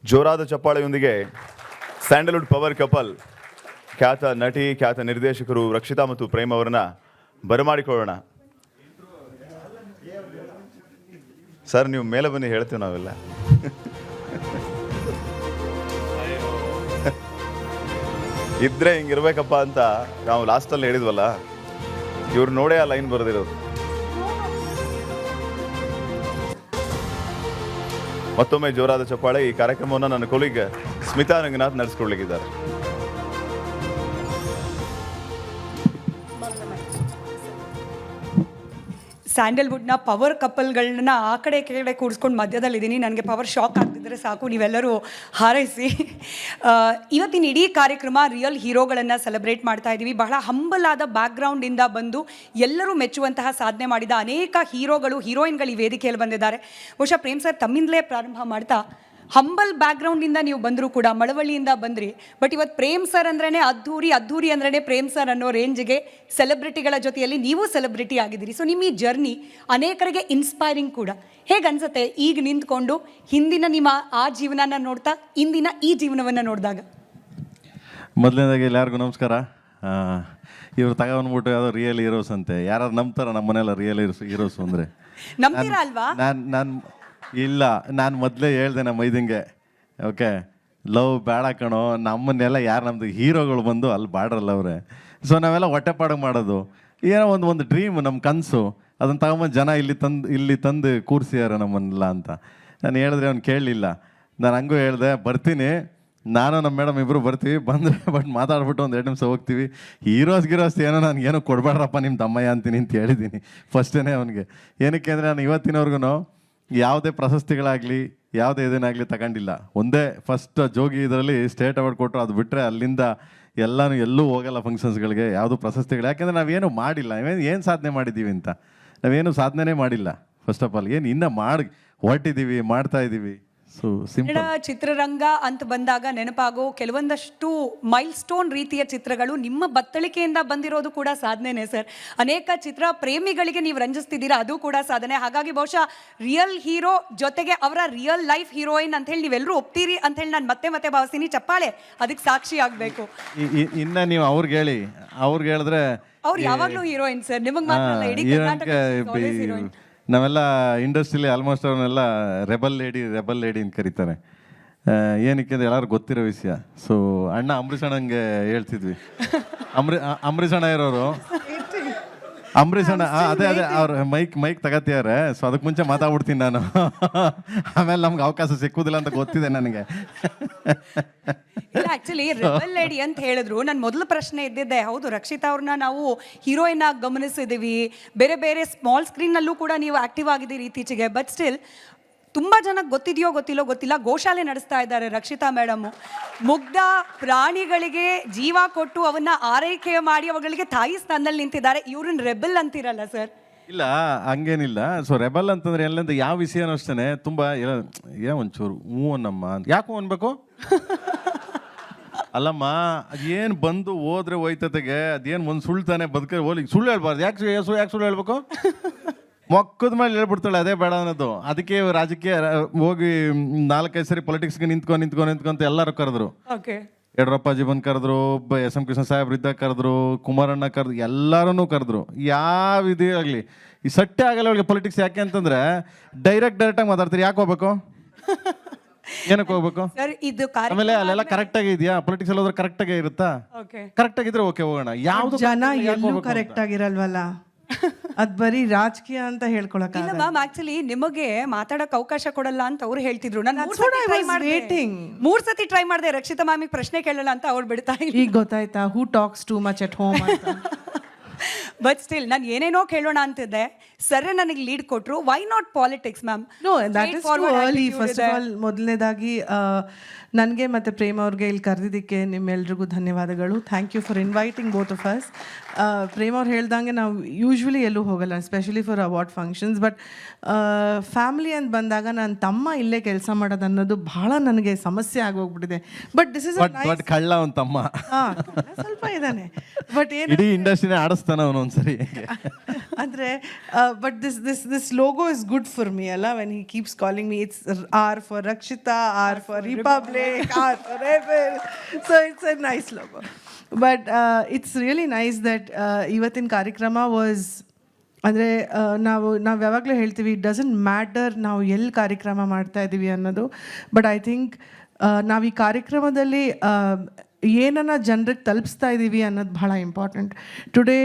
ಜೋರಾದ ಚಪ್ಪಾಳೆಯೊಂದಿಗೆ Sandalwood power couple ಖ್ಯಾತ ನಟಿ ಖ್ಯಾತ ನಿರ್ದೇಶಕರು ರಕ್ಷಿತಾ ಮತ್ತು ಪ್ರೇಮ್ ಅವರನ್ನ ಬರಮಾಡಿಕೊಳ್ಳೋಣ. ಸರ್ ನೀವು ಮೇಲೆ ಬನ್ನಿ, ಹೇಳ್ತೀವಿ ನಾವೆಲ್ಲ. ಇದ್ರೆ ಹಿಂಗಿರ್ಬೇಕಪ್ಪ ಅಂತ ನಾವು ಲಾಸ್ಟಲ್ಲಿ ಹೇಳಿದ್ವಲ್ಲ, ಇವ್ರು ನೋಡೇ ಆ ಲೈನ್ ಬರೆದಿರೋದು. ಮತ್ತೊಮ್ಮೆ ಜೋರಾದ ಚಪ್ಪಾಳೆ. ಈ ಕಾರ್ಯಕ್ರಮವನ್ನು ನನ್ನ ಕೊಲೀಗ್ ಸ್ಮಿತಾ ರಂಗನಾಥ್ ನಡೆಸ್ಕೊಳ್ಲಿಕ್ಕಿದ್ದಾರೆ. ಸ್ಯಾಂಡಲ್ವುಡ್ನ ಪವರ್ ಕಪಲ್ಗಳನ್ನ ಆ ಕಡೆ ಕೆಳಗಡೆ ಕೂಡಿಸ್ಕೊಂಡು ಮಧ್ಯದಲ್ಲಿದ್ದೀನಿ. ನನಗೆ ಪವರ್ ಶಾಕ್ ಆಗ್ತಿದ್ರೆ ಸಾಕು, ನೀವೆಲ್ಲರೂ ಹಾರೈಸಿ. ಇವತ್ತಿನ ಇಡೀ ಕಾರ್ಯಕ್ರಮ ರಿಯಲ್ ಹೀರೋಗಳನ್ನು ಸೆಲೆಬ್ರೇಟ್ ಮಾಡ್ತಾ ಇದ್ದೀವಿ. ಬಹಳ ಹಂಬಲ್ ಆದ ಬ್ಯಾಕ್ಗ್ರೌಂಡಿಂದ ಬಂದು ಎಲ್ಲರೂ ಮೆಚ್ಚುವಂತಹ ಸಾಧನೆ ಮಾಡಿದ ಅನೇಕ ಹೀರೋಗಳು, ಹೀರೋಯಿನ್ಗಳು ಈ ವೇದಿಕೆಯಲ್ಲಿ ಬಂದಿದ್ದಾರೆ. ಬಹುಶಃ ಪ್ರೇಮ್ ಸರ್ ತಮ್ಮಿಂದಲೇ ಪ್ರಾರಂಭ ಮಾಡ್ತಾ, ಹಂಬಲ್ ಬ್ಯಾಕ್ಗ್ರೌಂಡಿಂದ ನೀವು ಬಂದರೂ ಕೂಡ, ಮಳವಳ್ಳಿಯಿಂದ ಬಂದ್ರಿ, ಬಟ್ ಇವತ್ತು ಪ್ರೇಮ್ ಸರ್ ಅಂದ್ರೇ ಅದ್ಧೂರಿ ಅಂದ್ರೇ ಪ್ರೇಮ್ ಸರ್ ಅನ್ನೋ ರೇಂಜ್ಗೆ ಸೆಲೆಬ್ರಿಟಿಗಳ ಜೊತೆಯಲ್ಲಿ ನೀವು ಸೆಲೆಬ್ರಿಟಿ ಆಗಿದ್ದೀರಿ. ಸೊ ನಿಮ್ಮ ಈ ಜರ್ನಿ ಅನೇಕರಿಗೆ ಇನ್ಸ್ಪೈರಿಂಗ್ ಕೂಡ. ಹೇಗೆ ಅನ್ಸುತ್ತೆ ಈಗ ನಿಂತ್ಕೊಂಡು ಹಿಂದಿನ ನಿಮ್ಮ ಆ ಜೀವನನ ನೋಡ್ತಾ ಇಂದಿನ ಈ ಜೀವನವನ್ನು ನೋಡಿದಾಗ? ಮೊದಲನೇದಾಗಿ ಎಲ್ಲರಿಗೂ ನಮಸ್ಕಾರ. ಇವ್ರು ತಗೊಂಡ್ಬಿಟ್ಟು ಯಾವುದೋ ರಿಯಲ್ ಹೀರೋಸ್ ಅಂತೆ. ಯಾರು ನಂಬ್ತಾರ ನಮ್ಮ ಮನೆಯಲ್ಲ ರಿಯಲ್ ಹೀರೋಸ್ ಅಂದರೆ? ನಂಬ್ತೀರಾ ಅಲ್ವಾ? ನಾನು ಮೊದಲೇ ಹೇಳ್ದೆ ನಮ್ಮ ಮೈದಂಗೆ, ಓಕೆ ಲವ್ ಬೇಡ ಕಣೋ, ನಮ್ಮನ್ನೆಲ್ಲ ಯಾರು ನಮ್ಮದು ಹೀರೋಗಳು ಬಂದು ಅಲ್ಲಿ ಬಾಡ್ರಲ್ಲ ಅವರೇ. ಸೊ ನಾವೆಲ್ಲ ಹೊಟ್ಟೆಪಾಡಿಗೆ ಮಾಡೋದು ಏನೋ ಒಂದು ಡ್ರೀಮ್, ನಮ್ಮ ಕನಸು, ಅದನ್ನು ತಗೊಂಬಂದು ಜನ ಇಲ್ಲಿ ತಂದು ಕೂರಿಸಿದಾರೆ ನಮ್ಮನ್ನೆಲ್ಲ ಅಂತ ನಾನು ಹೇಳಿದ್ರೆ ಅವ್ನು ಕೇಳಲಿಲ್ಲ. ನಾನು ಹಂಗೂ ಹೇಳಿದೆ, ಬರ್ತೀನಿ ನಾನು ನಮ್ಮ ಮೇಡಮ್ ಇಬ್ಬರು ಬರ್ತೀವಿ, ಬಂದರೆ ಬಟ್ ಮಾತಾಡ್ಬಿಟ್ಟು ಒಂದು 2 ನಿಮಿಷ ಹೋಗ್ತೀವಿ. ಹೀರೋಸ್ ಏನೋ ನನಗೇನೋ ಕೊಡಬೇಡ್ರಪ್ಪ ನಿಮ್ಮ ತಮ್ಮಯ್ಯ ಅಂತೀನಿ ಅಂತ ಹೇಳಿದ್ದೀನಿ ಫಸ್ಟೇ ಅವನಿಗೆ. ಏನಕ್ಕೆ ಅಂದರೆ ನಾನು ಇವತ್ತಿನವ್ರಿಗೂ ಯಾವುದೇ ಪ್ರಶಸ್ತಿಗಳಾಗಲಿ ಯಾವುದೇ ಇದನ್ನಾಗಲಿ ತಗೊಂಡಿಲ್ಲ. ಒಂದೇ ಫಸ್ಟ್ ಜೋಗಿ ಇದರಲ್ಲಿ ಸ್ಟೇಟ್ ಅವಾರ್ಡ್ ಕೊಟ್ಟರು, ಅದು ಬಿಟ್ಟರೆ ಅಲ್ಲಿಂದ ಎಲ್ಲೂ ಹೋಗಲ್ಲ ಫಂಕ್ಷನ್ಸ್ಗಳಿಗೆ, ಯಾವುದು ಪ್ರಶಸ್ತಿಗಳು. ಯಾಕೆಂದರೆ ನಾವೇನು ಮಾಡಿಲ್ಲ, ಏನು ಸಾಧನೆ ಮಾಡಿದ್ದೀವಿ ಅಂತ ನಾವೇನು ಸಾಧನೆ ಮಾಡಿಲ್ಲ. ಫಸ್ಟ್ ಆಫ್ ಆಲ್ ಏನು ಇನ್ನೂ ಹೊರಟಿದ್ದೀವಿ, ಮಾಡ್ತಾ ಇದ್ದೀವಿ. So simple. ಚಿತ್ರರಂಗ ಅಂತ ಬಂದಾಗ ನೆನಪಾಗೋ ಕೆಲವೊಂದಷ್ಟು ಮೈಲ್ ಸ್ಟೋನ್ ರೀತಿಯ ಚಿತ್ರಗಳು ನಿಮ್ಮ ಬತ್ತಳಿಕೆಯಿಂದ ಬಂದಿರೋದು ಕೂಡ ಸಾಧನೆನೇ ಸರ್. ಅನೇಕ ಚಿತ್ರ ಪ್ರೇಮಿಗಳಿಗೆ ನೀವು ರಂಜಿಸ್ತಿದ್ದೀರಾ, ಅದು ಕೂಡ ಸಾಧನೆ. ಹಾಗಾಗಿ ಬಹುಶಃ ರಿಯಲ್ ಹೀರೋ ಜೊತೆಗೆ ಅವರ ರಿಯಲ್ ಲೈಫ್ ಹೀರೋಯಿನ್ ಅಂತ ಹೇಳಿ ನೀವೆಲ್ಲರೂ ಒಪ್ತೀರಿ ಅಂತ ಹೇಳಿ ನಾನು ಮತ್ತೆ ಭಾವಿಸ್ತೀನಿ. ಚಪ್ಪಾಳೆ ಅದಕ್ಕೆ ಸಾಕ್ಷಿ ಆಗಬೇಕು. ಇನ್ನು ನೀವು ಅವ್ರಿಗೆ ಹೇಳಿದ್ರೆ ಅವ್ರು ಯಾವಾಗಲೂ ಹೀರೋಯಿನ್ ಸರ್, ನಿಮಗೆ ಮಾತ್ರ ಅಲ್ಲ, ಇಡೀ ಕರ್ನಾಟಕ ಹೀರೋಯಿನ್. ನಾವೆಲ್ಲ ಇಂಡಸ್ಟ್ರಿಲಿ ಆಲ್ಮೋಸ್ಟ್ ಅವ್ರನ್ನೆಲ್ಲ ರೆಬಲ್ ಲೇಡಿ ಅಂತ ಕರೀತಾರೆ. ಏನಕ್ಕೆ ಅಂದರೆ ಎಲ್ಲರೂ ಗೊತ್ತಿರೋ ವಿಷಯ. ಸೊ ಅಣ್ಣ ಅಂಬರೀಷ್ ಅಣ್ಣಂಗೆ ಹೇಳ್ತಿದ್ವಿ, ಅಂಬರೀಷ್ ಅಣ್ಣ ಇರೋರು, ಅಂಬರೀಷ್ ಅಣ್ಣ ಅದೇ ಅವ್ರು ಮೈಕ್ ತಗತಿದ್ದಾರೆ. ಸೊ ಅದಕ್ಕೆ ಮುಂಚೆ ಮಾತಾಡ್ಬಿಡ್ತೀನಿ ನಾನು, ಆಮೇಲೆ ನಮ್ಗೆ ಅವಕಾಶ ಸಿಕ್ಕುದಿಲ್ಲ ಅಂತ ಗೊತ್ತಿದೆ ನನಗೆ. ಇಲ್ಲ, ಆಕ್ಚುಲಿ ರೆಬಲ್ ಲೇಡಿ ಅಂತ ಹೇಳಿದ್ರು. ನನ್ನ ಮೊದಲ ಪ್ರಶ್ನೆ ಇದ್ದಿದ್ದೆ, ಹೌದು ರಕ್ಷಿತಾ ಅವ್ರನ್ನ ನಾವು ಹೀರೋಯಿನ್ ಆಗಿ ಗಮನಿಸಿದ್ದೀವಿ, ಬೇರೆ ಸ್ಮಾಲ್ ಸ್ಕ್ರೀನ್ನಲ್ಲೂ ಕೂಡ ನೀವು ಆಕ್ಟಿವ್ ಆಗಿದ್ದೀರಿ ಇತ್ತೀಚೆಗೆ. ಬಟ್ ಸ್ಟಿಲ್ ತುಂಬ ಜನಕ್ಕೆ ಗೊತ್ತಿಲ್ಲ, ಗೋಶಾಲೆ ನಡೆಸ್ತಾ ಇದ್ದಾರೆ ರಕ್ಷಿತಾ ಮೇಡಮ್. ಮುಗ್ಧ ಪ್ರಾಣಿಗಳಿಗೆ ಜೀವ ಕೊಟ್ಟು ಅವನ್ನ ಆರೈಕೆ ಮಾಡಿ ಅವುಗಳಿಗೆ ತಾಯಿ ಸ್ಥಾನದಲ್ಲಿ ನಿಂತಿದ್ದಾರೆ. ಇವ್ರನ್ನ ರೆಬಲ್ ಅಂತಿರಲ್ಲ ಸರ್? ಇಲ್ಲ, ಹಂಗೇನಿಲ್ಲ. ಸೊ ರೆಬಲ್ ಅಂತಂದ್ರೆ ಎಲ್ಲಂದ್ರೆ ಯಾವ ವಿಷಯನೂ ಅಷ್ಟೇ ತುಂಬ ಒಂಚೂರು ಅನ್ನಮ್ಮ ಯಾಕೋ ಅನ್ಬೇಕು. ಅಲ್ಲಮ್ಮ, ಅದೇನು ಬಂದು ಹೋದ್ರೆ ಹೋಯ್ತತೆಗೆ, ಅದೇನು ಒಂದು ಸುಳ್ತಾನೆ ಬದುಕ ಹೋಲಿ ಸುಳ್ಳು ಹೇಳ್ಬಾರ್ದು. ಯಾಕೆ ಸುಳ್ಳು ಹೇಳ್ಬೇಕು? ಮೊಕ್ಕದ ಮೇಲೆ ಹೇಳ್ಬಿಡ್ತಾಳೆ ಅದೇ ಬೇಡ ಅನ್ನೋದು. ಅದಕ್ಕೆ ರಾಜಕೀಯ ಹೋಗಿ 4-5 ಸರಿ ಪೊಲಿಟಿಕ್ಸ್ಗೆ ನಿಂತ್ಕೊಂತ ಎಲ್ಲರೂ ಕರೆದ್ರು. ಯಡಿಯೂರಪ್ಪಾಜಿ ಬಂದು ಕರೆದ್ರು, SM ಕೃಷ್ಣ ಸಾಹೇಬ್ರು ಇದ್ದಾಗ ಕರೆದ್ರು, ಕುಮಾರಣ್ಣ ಕರೆದ್ರು, ಎಲ್ಲರೂ ಕರೆದ್ರು. ಯಾವ ಇದು ಆಗಲಿ ಈ ಸಟ್ಟೆ ಆಗಲ್ಲ ಅವಳಿಗೆ ಪೊಲಿಟಿಕ್ಸ್. ಯಾಕೆ ಅಂತಂದ್ರೆ ಡೈರೆಕ್ಟಾಗಿ ಮಾತಾಡ್ತಾರೆ. ಯಾಕೆ ಹೋಗ್ಬೇಕು? ಏನಕ್ಕೆ ಹೋಗ್ಬೇಕು? ಆಮೇಲೆ ಅಲ್ಲೆಲ್ಲ ಕರೆಕ್ಟಾಗಿ ಇದೆಯಾ? ಪೊಲಿಟಿಕ್ಸ್ ಅಲ್ಲಿ ಹೋದ್ರೆ ಕರೆಕ್ಟಾಗಿ ಇರುತ್ತಾ? ಕರೆಕ್ಟಾಗಿದ್ರೆ ಓಕೆ ಹೋಗೋಣ. ಯಾವ್ದು ಜನ ಎಲ್ಲೂ ಕರೆಕ್ಟ್ ಆಗಿರಲ್ವಲ್ಲ, ಅದ್ ಬರೀ ರಾಜಕೀಯ ಅಂತ ಹೇಳ್ಕೊಳಕ್ ಇಲ್ಲ ಮ್ಯಾಮ್. ಆಕ್ಚುಲಿ ನಿಮಗೆ ಮಾತಾಡಕ್ ಅವಕಾಶ ಕೊಡಲ್ಲ ಅಂತ ಅವ್ರು ಹೇಳ್ತಿದ್ರು. ನಾನು 3 ಸತಿ ಟ್ರೈ ಮಾಡಿದೆ ರಕ್ಷಿತಾ ಮ್ಯಾಮಿಗೆ ಪ್ರಶ್ನೆ ಕೇಳಲ್ಲ ಅಂತ ಅವ್ರು ಬಿಡ್ತಾ ಇಲ್ಲ. ಈಗ ಗೊತ್ತಾಯ್ತಾ who talks too much at home ಅಂತ. ಬಟ್ ಸ್ಟಿಲ್ ನಾನು ಏನೇನೋ ಕೇಳೋಣ ಅಂತಿದ್ದೆ, ಸರ್ ನನಗೆ ಲೀಡ್ ಕೊಟ್ರು. Why not politics ma'am? No, that is too early. First of all ಮೊದಲನೇದಾಗಿ ನನಗೆ ಮತ್ತು ಪ್ರೇಮ್ ಅವ್ರಿಗೆ ಇಲ್ಲಿ ಕರೆದಿದ್ದಕ್ಕೆ ನಿಮ್ಮೆಲ್ರಿಗೂ ಧನ್ಯವಾದಗಳು. Thank you for inviting both of us. Prem ಅವ್ರು ಹೇಳ್ದಂಗೆ ನಾವು ಯೂಶ್ವಲಿ ಎಲ್ಲೂ ಹೋಗಲ್ಲ, especially for award functions. But family ಅಂತ ಬಂದಾಗ ನನ್ನ ತಮ್ಮ ಇಲ್ಲೇ ಕೆಲಸ ಮಾಡೋದು ಅನ್ನೋದು ಭಾಳ ನನಗೆ ಸಮಸ್ಯೆ ಆಗೋಗ್ಬಿಟ್ಟಿದೆ. ಬಟ್ ದಿಸ್ ಇಸ್ ಕಳ್ಳ ಅವನ ತಮ್ಮ ಸ್ವಲ್ಪ ಇದ್ದಾನೆ. ಬಟ್ ಏನು ಇಡೀ ಇಂಡಸ್ಟ್ರಿನೇ ಆಡಿಸ್ತಾನೆ ಅವನು. ಒಂದ್ಸರಿ ಅಂದರೆ but this logo is good for me ಅಲ್ಲ when he keeps calling me it's R for Rakshita R for republic R for rebel so it's a nice logo but it's really nice that ಇವತ್ತಿನ ಕಾರ್ಯಕ್ರಮ was ಅಂದರೆ ನಾವು ಯಾವಾಗಲೂ ಹೇಳ್ತೀವಿ it doesn't matter ನಾವು ಎಲ್ಲಿ ಕಾರ್ಯಕ್ರಮ ಮಾಡ್ತಾ ಇದ್ದೀವಿ ಅನ್ನೋದು ಬಟ್ ಐ ಥಿಂಕ್ ನಾವು ಈ ಕಾರ್ಯಕ್ರಮದಲ್ಲಿ ಏನನ್ನ ಜನರಿಗೆ ತಲುಪಿಸ್ತಾ ಇದ್ದೀವಿ ಅನ್ನೋದು ಬಹಳ important today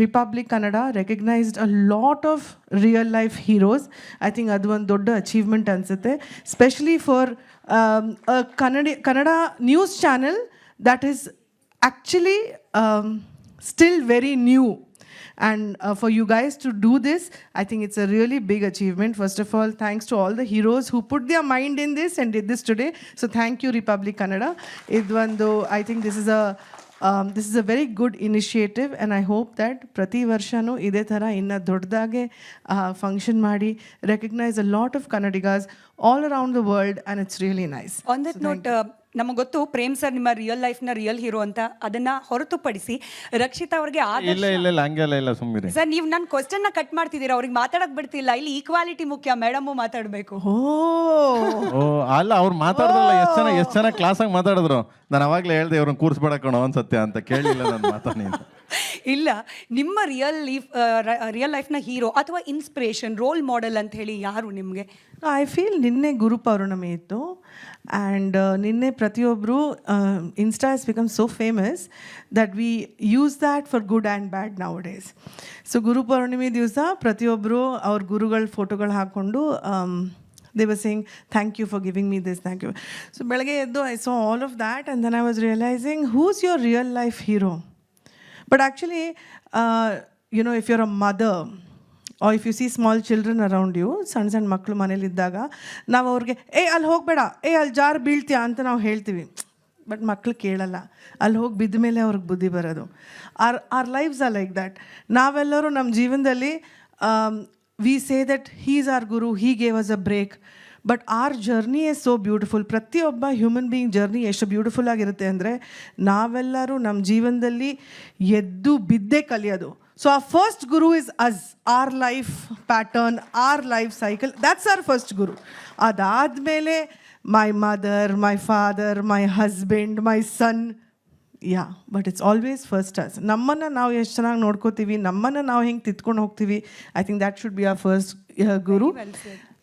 republic Kannada recognised a lot of real life heroes I think ಅದು ಒಂದು ದೊಡ್ಡ ಅಚೀವ್ಮೆಂಟ್ ಅನಿಸುತ್ತೆ specially for Kannada news channel that is actually still very new and for you guys to do this I think it's a really big achievement. First of all, thanks to all the heroes who put their mind in this and did this today, so thank you Republic Kannada. Idvandu I think this is a very good initiative and I hope that ಪ್ರತಿ ವರ್ಷನೂ ಇದೇ ಥರ ಇನ್ನು ದೊಡ್ಡದಾಗೆ function ಮಾಡಿ recognize a lot of Kannadigas all around the world and it's really nice. On that note ನಮಗೆ ಗೊತ್ತು Prem sir ನಿಮ್ಮ real ಲೈಫ್ನ real hero ಅಂತ ಅದನ್ನ ಹೊರತುಪಡಿಸಿ ರಕ್ಷಿತಾ ಅವ್ರಿಗೆ ಇಲ್ಲ ಹಂಗೆಲ್ಲ ಇಲ್ಲ ಸುಮ್ಮನೆ ಸರ್ ನೀವು ನನ್ನ ಕ್ವಶನ್ನ ಕಟ್ ಮಾಡ್ತಿದ್ದೀರಾ ಅವ್ರಿಗೆ ಮಾತಾಡಕ್ ಬಿಡ್ತಿಲ್ಲ ಇಲ್ಲಿ ಈಕ್ವಾಲಿಟಿ ಮುಖ್ಯ ಮೇಡಮು ಮಾತಾಡಬೇಕು ಓ ಅಲ್ಲ ಅವ್ರು ಮಾತಾಡಿದ್ರಲ್ಲ ಎಷ್ಟು ಚೆನ್ನಾಗಿ ಕ್ಲಾಸಾಗಿ ಮಾತಾಡಿದ್ರು ನಾನು ಅವಾಗಲೇ ಹೇಳ್ದೆ ಅವ್ರನ್ನ ಕೂರಿಸ್ಬೇಡ ಕಣೋ ಅನ್ಸತ್ಯ ಅಂತ ಕೇಳಲಿಲ್ಲ ನಾನು ಮಾತಾಡಿ ಇಲ್ಲ ನಿಮ್ಮ ರಿಯಲ್ ಲೈಫ್ನ ಹೀರೋ ಅಥವಾ ಇನ್ಸ್ಪಿರೇಷನ್ ರೋಲ್ ಮಾಡೆಲ್ ಅಂತ ಹೇಳಿ ಯಾರು ನಿಮಗೆ? ಐ ಫೀಲ್ ನಿನ್ನೆ ಗುರು ಪೌರ್ಣಮಿ ಇತ್ತು ಆ್ಯಂಡ್ ನಿನ್ನೆ ಪ್ರತಿಯೊಬ್ಬರು insta has become so famous that we use that for good and bad nowadays. So Guru Purnima ದಿವಸ ಪ್ರತಿಯೊಬ್ಬರು ಅವ್ರ ಗುರುಗಳ ಫೋಟೋಗಳು ಹಾಕ್ಕೊಂಡು they were saying thank you for giving me this, thank you. So ಬೆಳಗ್ಗೆ ಎದ್ದು I saw all of that and then I was realizing who's your real life hero. But actually, you know, if you're a mother or if you see small children around you, ಸಣ್ಣ ಮಕ್ಕಳು ಮನೇಲಿದ್ದಾಗ ನಾವು ಅವ್ರಿಗೆ ಅಲ್ಲಿ ಹೋಗಬೇಡ ಅಲ್ಲಿ jar ಬೀಳ್ತೀಯಾ ಅಂತ ನಾವು ಹೇಳ್ತೀವಿ ಬಟ್ ಮಕ್ಕಳು ಕೇಳಲ್ಲ. ಅಲ್ಲಿ ಹೋಗಿ ಬಿದ್ದ ಮೇಲೆ ಅವ್ರಿಗೆ ಬುದ್ಧಿ ಬರೋದು. Our lives are like that. ನಾವೆಲ್ಲರೂ ನಮ್ಮ ಜೀವನದಲ್ಲಿ we say that he is our guru, he gave us a break, but our journey is so beautiful. ಪ್ರತಿಯೊಬ್ಬ ಹ್ಯೂಮನ್ ಬೀಯಿಂಗ್ ಜರ್ನಿ ಎಷ್ಟು ಬ್ಯೂಟಿಫುಲ್ ಆಗಿರುತ್ತೆ ಅಂದರೆ ನಾವೆಲ್ಲರೂ ನಮ್ಮ ಜೀವನದಲ್ಲಿ ಎದ್ದು ಬಿದ್ದೇ ಕಲಿಯೋದು. So our first guru is us, our life pattern, our life cycle, that's our first guru. ಅದಾದಮೇಲೆ my mother, my father, my husband, my son, yeah, but it's always first us. ನಮ್ಮನ್ನು ನಾವು ಎಷ್ಟು ಚೆನ್ನಾಗಿ ನೋಡ್ಕೋತೀವಿ, ನಮ್ಮನ್ನು ನಾವು ಹೆಂಗೆ ತಿದ್ಕೊಂಡು ಹೋಗ್ತೀವಿ, I think that should be our first guru.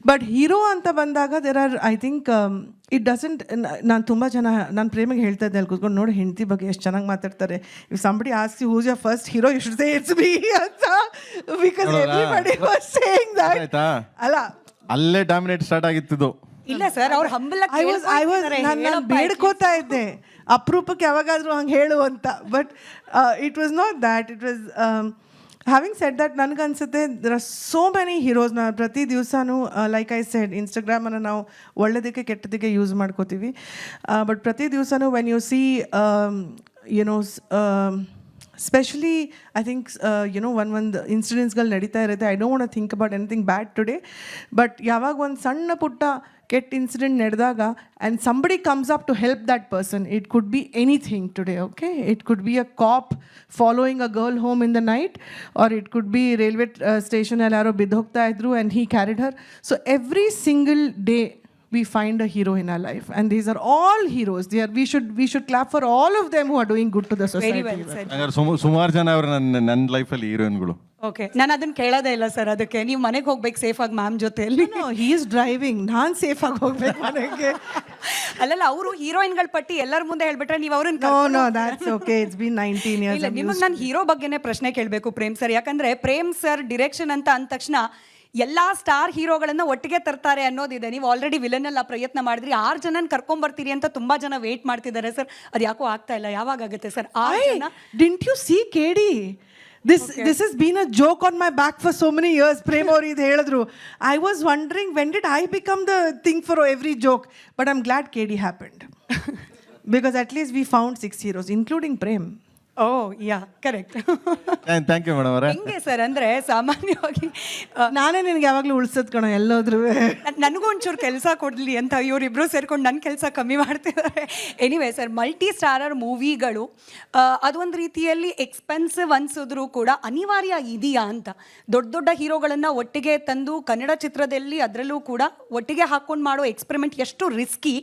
But hero ಅಂತ ಬಂದಾಗ there are I think it doesn't. ನಾನು ತುಂಬ ಜನ ನಾನು ಪ್ರೇಮಿಗೆ ಹೇಳ್ತಾ ಇದ್ದೆ ಅಲ್ಲಿ ಕೂತ್ಕೊಂಡು ನೋಡಿ ಹೆಂಡತಿ ಬಗ್ಗೆ ಎಷ್ಟು ಚೆನ್ನಾಗಿ ಮಾತಾಡ್ತಾರೆ. If somebody ask you who's your first hero you should say it's me ಅಂತ, because everybody was saying that. ಅಲ್ಲ ಅಲ್ಲೇ ಡಾಮಿನೇಟ್ ಸ್ಟಾರ್ಟ್ ಆಗಿತ್ತು. ಇಲ್ಲ ಸರ್, ಅವ್ರು ಹಂಬಲ್ ನಾನು ಬೇಡ್ಕೋತಾ ಇದ್ದೆ ಅಪರೂಪಕ್ಕೆ ಯಾವಾಗಾದರೂ ಹಂಗೆ ಹೇಳು ಅಂತ. But it was not that, it was having said that ನನಗನ್ಸುತ್ತೆ there are so many heroes. ನಾವು ಪ್ರತಿ ದಿವಸನೂ ಲೈಕ್ ಐ ಸೆಡ್ ಇನ್ಸ್ಟಾಗ್ರಾಮನ್ನು ನಾವು ಒಳ್ಳೆದಕ್ಕೆ ಕೆಟ್ಟದಕ್ಕೆ ಯೂಸ್ ಮಾಡ್ಕೋತೀವಿ. ಬಟ್ ಪ್ರತಿ ದಿವಸನೂ when you see you know specially I think you know ಒಂದು ಇನ್ಸಿಡೆಂಟ್ಸ್ಗಳು ನಡೀತಾ ಇರುತ್ತೆ. I don't want think about anything bad today, but ಯಾವಾಗ ಒಂದು ಸಣ್ಣ ಪುಟ್ಟ ಕೆಟ್ಟ ಇನ್ಸಿಡೆಂಟ್ ನಡೆದಾಗ and somebody comes up to help that person, it could be anything today, okay. It could be a cop following a girl home in the night, or it could be railway ಸ್ಟೇಷನಲ್ಲಿ ಯಾರೋ ಬಿದ್ದು ಹೋಗ್ತಾ ಇದ್ರು and he carried her. So every single day we find a hero in our life and these are all heroes. We should clap for all of them who are doing good to the society. Very well said. ಹಂಗಾರೆ ಸುಮಾರು ಜನ ಅವರು ನನ್ನ ಲೈಫಲ್ಲಿ ಹೀರೋಯಿನ್ಗಳು. Okay, ನಾನು ಅದನ್ನ ಕೇಳೋದೇ ಇಲ್ಲ ಸರ್. ಅದಕ್ಕೆ ನೀವು ಮನೆಗೆ ಹೋಗ್ಬೇಕು ಸೇಫ್ ಆಗಿ ಮ್ಯಾಮ್ ಜೊತೆಯಲ್ಲಿ. ಹಿ ಈಸ್ ಡ್ರೈವಿಂಗ್, ನಾನು ಸೇಫ್ ಆಗಿ ಹೋಗ್ಬೇಕು ಮನೆಗೆ. ಅಲ್ಲಲ್ಲ, ಅವರು ಹೀರೋಯಿನ್ಗಳ ಪಟ್ಟಿ ಎಲ್ಲರ ಮುಂದೆ ಹೇಳ್ಬಿಟ್ರೆ ನೀವು ಅವ್ರನ್ನ no that's okay, it's been 19 years. ಇಲ್ಲ, ನಿಮಗೆ ನಾನು ಹೀರೋ ಬಗ್ಗೆನೇ ಪ್ರಶ್ನೆ ಕೇಳಬೇಕು ಪ್ರೇಮ್ ಸರ್. ಯಾಕಂದ್ರೆ ಪ್ರೇಮ್ ಸರ್ ಡಿರೆಕ್ಷನ್ ಅಂತ ಅಂದ ತಕ್ಷಣ ಎಲ್ಲ ಸ್ಟಾರ್ ಹೀರೋಗಳನ್ನ ಒಟ್ಟಿಗೆ ತರ್ತಾರೆ ಅನ್ನೋದಿದೆ. ನೀವು ಆಲ್ರೆಡಿ ವಿಲನ್ ಎಲ್ಲ ಪ್ರಯತ್ನ ಮಾಡಿದ್ರಿ, 6 ಜನನ ಕರ್ಕೊಂಡ್ಬರ್ತೀರಿ ಅಂತ ತುಂಬಾ ಜನ ವೇಟ್ ಮಾಡ್ತಿದ್ದಾರೆ ಸರ್. ಅದು ಯಾಕೋ ಆಗ್ತಾ ಇಲ್ಲ, ಯಾವಾಗ ಆಗುತ್ತೆ sir? Didn't you see KD? This has been a joke on my back for so many years. Prem aur idu helidru. I was wondering when did I become the thing for every joke, but I'm glad KD happened. Because at least we found 6 heroes including Prem. Oh yeah correct. Thank you madam ಅವರೇ. ಹೆಂಗೆ sir ಅಂದರೆ ಸಾಮಾನ್ಯವಾಗಿ ನಾನೇ ನಿನಗೆ ಯಾವಾಗಲೂ ಉಳ್ಸದ್ ಕಣೋ ಎಲ್ಲೋದ್ರೂ. ನನಗೂ ಒಂಚೂರು ಕೆಲಸ ಕೊಡಲಿ ಅಂತ ಇವರಿಬ್ಬರು ಸೇರ್ಕೊಂಡು ನನ್ನ ಕೆಲಸ ಕಮ್ಮಿ ಮಾಡ್ತಿದ್ದಾರೆ. ಎನಿವೇ ಸರ್, ಮಲ್ಟಿ ಸ್ಟಾರರ್ ಮೂವಿಗಳು ಅದೊಂದು ರೀತಿಯಲ್ಲಿ ಎಕ್ಸ್ಪೆನ್ಸಿವ್ ಅನ್ಸಿದ್ರು ಕೂಡ ಅನಿವಾರ್ಯ ಇದೆಯಾ ಅಂತ. ದೊಡ್ಡ ದೊಡ್ಡ ಹೀರೋಗಳನ್ನು ಒಟ್ಟಿಗೆ ತಂದು ಕನ್ನಡ ಚಿತ್ರದಲ್ಲಿ ಅದರಲ್ಲೂ ಕೂಡ ಒಟ್ಟಿಗೆ ಹಾಕ್ಕೊಂಡು ಮಾಡೋ ಎಕ್ಸ್ಪೆರಿಮೆಂಟ್ ಎಷ್ಟು ರಿಸ್ಕಿ.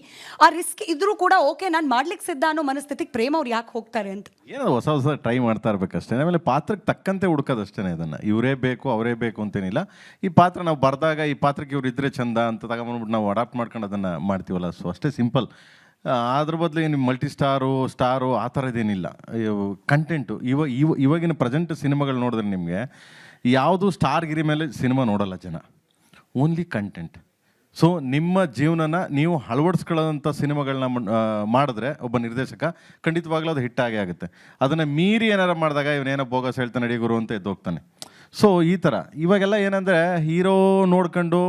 ಆ ರಿಸ್ಕ್ ಇದ್ರೂ ಕೂಡ ಓಕೆ ನಾನು ಮಾಡ್ಲಿಕ್ಕೆ ಸಿದ್ಧ ಅನ್ನೋ ಮನಸ್ಥಿತಿಗೆ ಪ್ರೇಮ್ ಅವ್ರು ಯಾಕೆ ಹೋಗ್ತಾರೆ ಅಂತ. ಏನೋ ಹೊಸ ಹೊಸ ಟ್ರೈ ಮಾಡ್ತಾ ಇರ್ಬೇಕಷ್ಟೇ. ಆಮೇಲೆ ಪಾತ್ರಕ್ಕೆ ತಕ್ಕಂತೆ ಹುಡ್ಕೋದಷ್ಟೇ ಇದನ್ನು. ಇವರೇ ಬೇಕು ಅವರೇ ಬೇಕು ಅಂತೇನಿಲ್ಲ. ಈ ಪಾತ್ರ ನಾವು ಬರೆದಾಗ ಈ ಪಾತ್ರಕ್ಕೆ ಇವ್ರು ಇದ್ರೆ ಚಂದ ಅಂತ ತಗೊಂಡ್ಬಿಟ್ಟು ನಾವು ಅಡಾಪ್ಟ್ ಮಾಡ್ಕೊಂಡು ಅದನ್ನು ಮಾಡ್ತೀವಲ್ಲ, ಸೊ ಅಷ್ಟೇ ಸಿಂಪಲ್. ಅದ್ರ ಬದಲು ನಿಮ್ಮ ಮಲ್ಟಿ ಸ್ಟಾರು ಆ ಥರದ್ದೇನಿಲ್ಲ. ಕಂಟೆಂಟು ಇವಾಗಿನ ಪ್ರೆಸೆಂಟ್ ಸಿನಿಮಾಗಳು ನೋಡಿದ್ರೆ ನಿಮಗೆ ಯಾವುದು ಸ್ಟಾರ್ಗಿರಿ ಮೇಲೆ ಸಿನಿಮಾ ನೋಡಲ್ಲ ಜನ, ಓನ್ಲಿ ಕಂಟೆಂಟ್. ಸೊ ನಿಮ್ಮ ಜೀವನನ ನೀವು ಅಳವಡಿಸ್ಕೊಳ್ಳೋಂಥ ಸಿನಿಮಾಗಳನ್ನ ಮಾಡಿದ್ರೆ ಒಬ್ಬ ನಿರ್ದೇಶಕ ಖಂಡಿತವಾಗ್ಲೂ ಅದು ಹಿಟ್ಟಾಗೇ ಆಗುತ್ತೆ. ಅದನ್ನು ಮೀರಿ ಏನಾರು ಮಾಡಿದಾಗ ಇವನೇನೋ ಬೋಗಸ್ ಹೇಳ್ತಾನೆ ನಡಿ ಗುರು ಅಂತ ಎದ್ದೋಗ್ತಾನೆ. ಸೊ ಈ ಥರ ಇವಾಗೆಲ್ಲ ಏನಂದರೆ ಹೀರೋ ನೋಡ್ಕೊಂಡು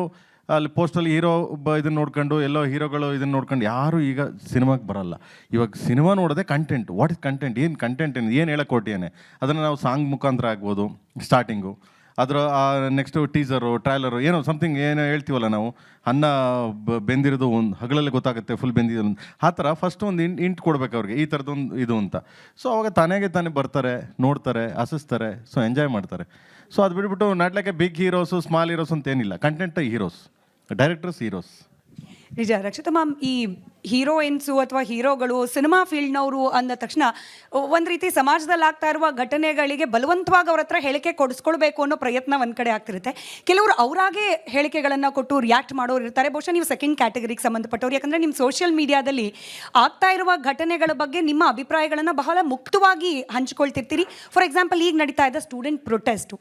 ಅಲ್ಲಿ ಪೋಸ್ಟಲ್ಲಿ ಹೀರೋ ಇದನ್ನು ನೋಡ್ಕೊಂಡು ಎಲ್ಲೋ ಹೀರೋಗಳು ಇದನ್ನು ನೋಡ್ಕೊಂಡು ಯಾರು ಈಗ ಸಿನಿಮಾಗೆ ಬರಲ್ಲ. ಇವಾಗ ಸಿನಿಮಾ ನೋಡೋದೇ ಕಂಟೆಂಟ್. ವಾಟ್ ಇಸ್ ಕಂಟೆಂಟ್, ಏನು ಕಂಟೆಂಟ್ ಏನು ಹೇಳಕ್ಕೆ ಹೊಟ್ಟಿಯಾನೆ ಅದನ್ನು ನಾವು ಸಾಂಗ್ ಮುಖಾಂತರ ಆಗ್ಬೋದು ಸ್ಟಾರ್ಟಿಂಗು, ಅದರ ನೆಕ್ಸ್ಟು ಟೀಸರು ಟ್ರೈಲರು ಏನೋ ಸಮಥಿಂಗ್ ಏನೋ ಹೇಳ್ತೀವಲ್ಲ ನಾವು, ಅನ್ನ ಬೆಂದಿರೋದು ಒಂದು ಹಗಲಲ್ಲಿ ಗೊತ್ತಾಗುತ್ತೆ ಫುಲ್ ಬೆಂದಿರೋದು ಆ ಥರ ಫಸ್ಟ್ ಒಂದು ಇಂಟ್ ಕೊಡ್ಬೇಕು ಅವ್ರಿಗೆ ಈ ಥರದೊಂದು ಇದು ಅಂತ. ಸೊ ಅವಾಗ ತಾನೇ ಬರ್ತಾರೆ, ನೋಡ್ತಾರೆ, ಹಸಿಸ್ತಾರೆ, ಸೊ ಎಂಜಾಯ್ ಮಾಡ್ತಾರೆ. ಸೊ ಅದು ಬಿಟ್ಬಿಟ್ಟು ನಾಟ್ಲಕ್ಕೆ ಬಿಗ್ ಹೀರೋಸು ಸ್ಮಾಲ್ ಹೀರೋಸ್ ಅಂತ ಏನಿಲ್ಲ, ಕಂಟೆಂಟ್ ಹೀರೋಸ್, ಡೈರೆಕ್ಟರ್ಸ್ ಹೀರೋಸ್. ನಿಜ ರಕ್ಷಿತಾ ಮ್ಯಾಮ್, ಈ ಹೀರೋಯಿನ್ಸು ಅಥವಾ ಹೀರೋಗಳು ಸಿನಿಮಾ ಫೀಲ್ಡ್ನವರು ಅಂದ ತಕ್ಷಣ ಒಂದು ರೀತಿ ಸಮಾಜದಲ್ಲಿ ಆಗ್ತಾ ಇರುವ ಘಟನೆಗಳಿಗೆ ಬಲವಂತವಾಗಿ ಅವ್ರ ಹತ್ರ ಹೇಳಿಕೆ ಕೊಡಿಸ್ಕೊಳ್ಬೇಕು ಅನ್ನೋ ಪ್ರಯತ್ನ ಒಂದು ಕಡೆ ಆಗ್ತಿರುತ್ತೆ. ಕೆಲವರು ಅವರಾಗೆ ಹೇಳಿಕೆಗಳನ್ನು ಕೊಟ್ಟು ರಿಯಾಕ್ಟ್ ಮಾಡೋರು ಇರ್ತಾರೆ. ಬಹುಶಃ ನೀವು ಸೆಕೆಂಡ್ ಕ್ಯಾಟಗರಿಗೆ ಸಂಬಂಧಪಟ್ಟವ್ರು, ಯಾಕಂದರೆ ನಿಮ್ಮ ಸೋಷಿಯಲ್ ಮೀಡಿಯಾದಲ್ಲಿ ಆಗ್ತಾ ಇರುವ ಘಟನೆಗಳ ಬಗ್ಗೆ ನಿಮ್ಮ ಅಭಿಪ್ರಾಯಗಳನ್ನು ಬಹಳ ಮುಕ್ತವಾಗಿ ಹಂಚ್ಕೊಳ್ತಿರ್ತೀರಿ. ಫಾರ್ ಎಕ್ಸಾಂಪಲ್, ಈಗ ನಡೀತಾ ಇದ್ದ ಸ್ಟೂಡೆಂಟ್ ಪ್ರೊಟೆಸ್ಟು,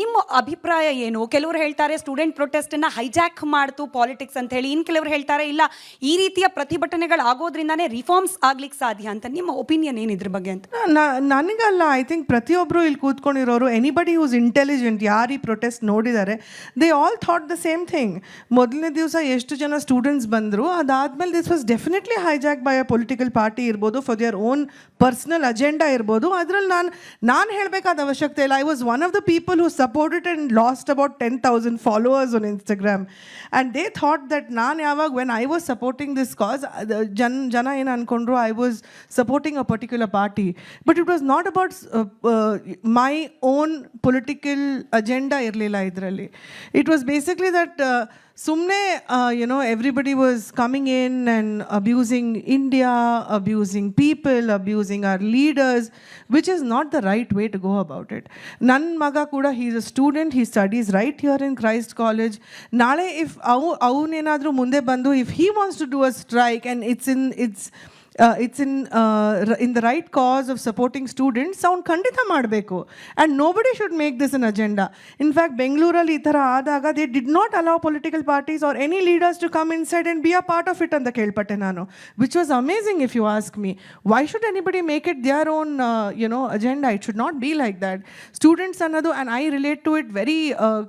ನಿಮ್ಮ ಅಭಿಪ್ರಾಯ ಏನು? ಕೆಲವರು ಹೇಳ್ತಾರೆ ಸ್ಟೂಡೆಂಟ್ ಪ್ರೊಟೆಸ್ಟನ್ನು ಹೈಜಾಕ್ ಮಾಡ್ತು ಪಾಲಿಟಿಕ್ಸ್ ಅಂತ ಹೇಳಿ, ಇನ್ನು ಕೆಲವರು ಹೇಳ್ತಾರೆ ಇಲ್ಲ ಈ ರೀತಿಯ ಪ್ರತಿಭಟನೆಗಳಾಗೋದ್ರಿಂದಾನೇ ರಿಫಾರ್ಮ್ಸ್ ಆಗ್ಲಿಕ್ಕೆ ಸಾಧ್ಯ ಅಂತ. ನಿಮ್ಮ ಒಪಿನಿಯನ್ ಏನಿದ್ರ ಬಗ್ಗೆ ಅಂತ? ನನಗಲ್ಲ, ಐ ಥಿಂಕ್ ಪ್ರತಿಯೊಬ್ಬರು ಇಲ್ಲಿ ಕೂತ್ಕೊಂಡಿರೋರು, ಎನಿಬಡಿ ಹೂಸ್ ಇಂಟೆಲಿಜೆಂಟ್, ಯಾರು ಈ ಪ್ರೊಟೆಸ್ಟ್ ನೋಡಿದ್ದಾರೆ, they all thought the same thing. ಮೊದಲನೇ ದಿವಸ ಎಷ್ಟು ಜನ ಸ್ಟೂಡೆಂಟ್ಸ್ ಬಂದರು, ಅದಾದಮೇಲೆ this was definitely hijack by a political party ಇರ್ಬೋದು, for their own personal agenda ಇರ್ಬೋದು. ಅದರಲ್ಲಿ ನಾನು ಹೇಳಬೇಕಾದ ಅವಶ್ಯಕತೆ ಇಲ್ಲ. I was one of the people who supported and lost about 10,000 followers on Instagram. And they thought that ನಾನು ಯಾವಾಗ when I was supporting this cause jana ಏನು ಅನ್ಕೊಂಡ್ರು I was supporting a particular party, but it was not about my own political agenda ಇರಲಿಲ್ಲ ಇದರಲ್ಲಿ. It was basically that ಸುಮ್ಮನೆ everybody was coming in and abusing India, abusing people, abusing our leaders, which is not the right way to go about it. ನನ್ನ ಮಗ ಕೂಡ he is a student, he studies right here in Christ College. ನಾಳೆ if ಅವನೇನಾದರೂ ಮುಂದೆ ಬಂದು if he wants to do a strike and it's in the right cause of supporting students, ಅವ್ನು ಖಂಡಿತ ಮಾಡಬೇಕು. And nobody should make this an agenda. In fact, ಬೆಂಗಳೂರಲ್ಲಿ ಈ ಥರ ಆದಾಗ they did not allow political parties or any leaders to come inside and be a part of it ಅಂತ ಕೇಳ್ಪಟ್ಟೆ ನಾನು, which was amazing if you ask me. Why should anybody make it their own agenda? It should not be like that. Students ಅನ್ನೋದು, and I relate to it very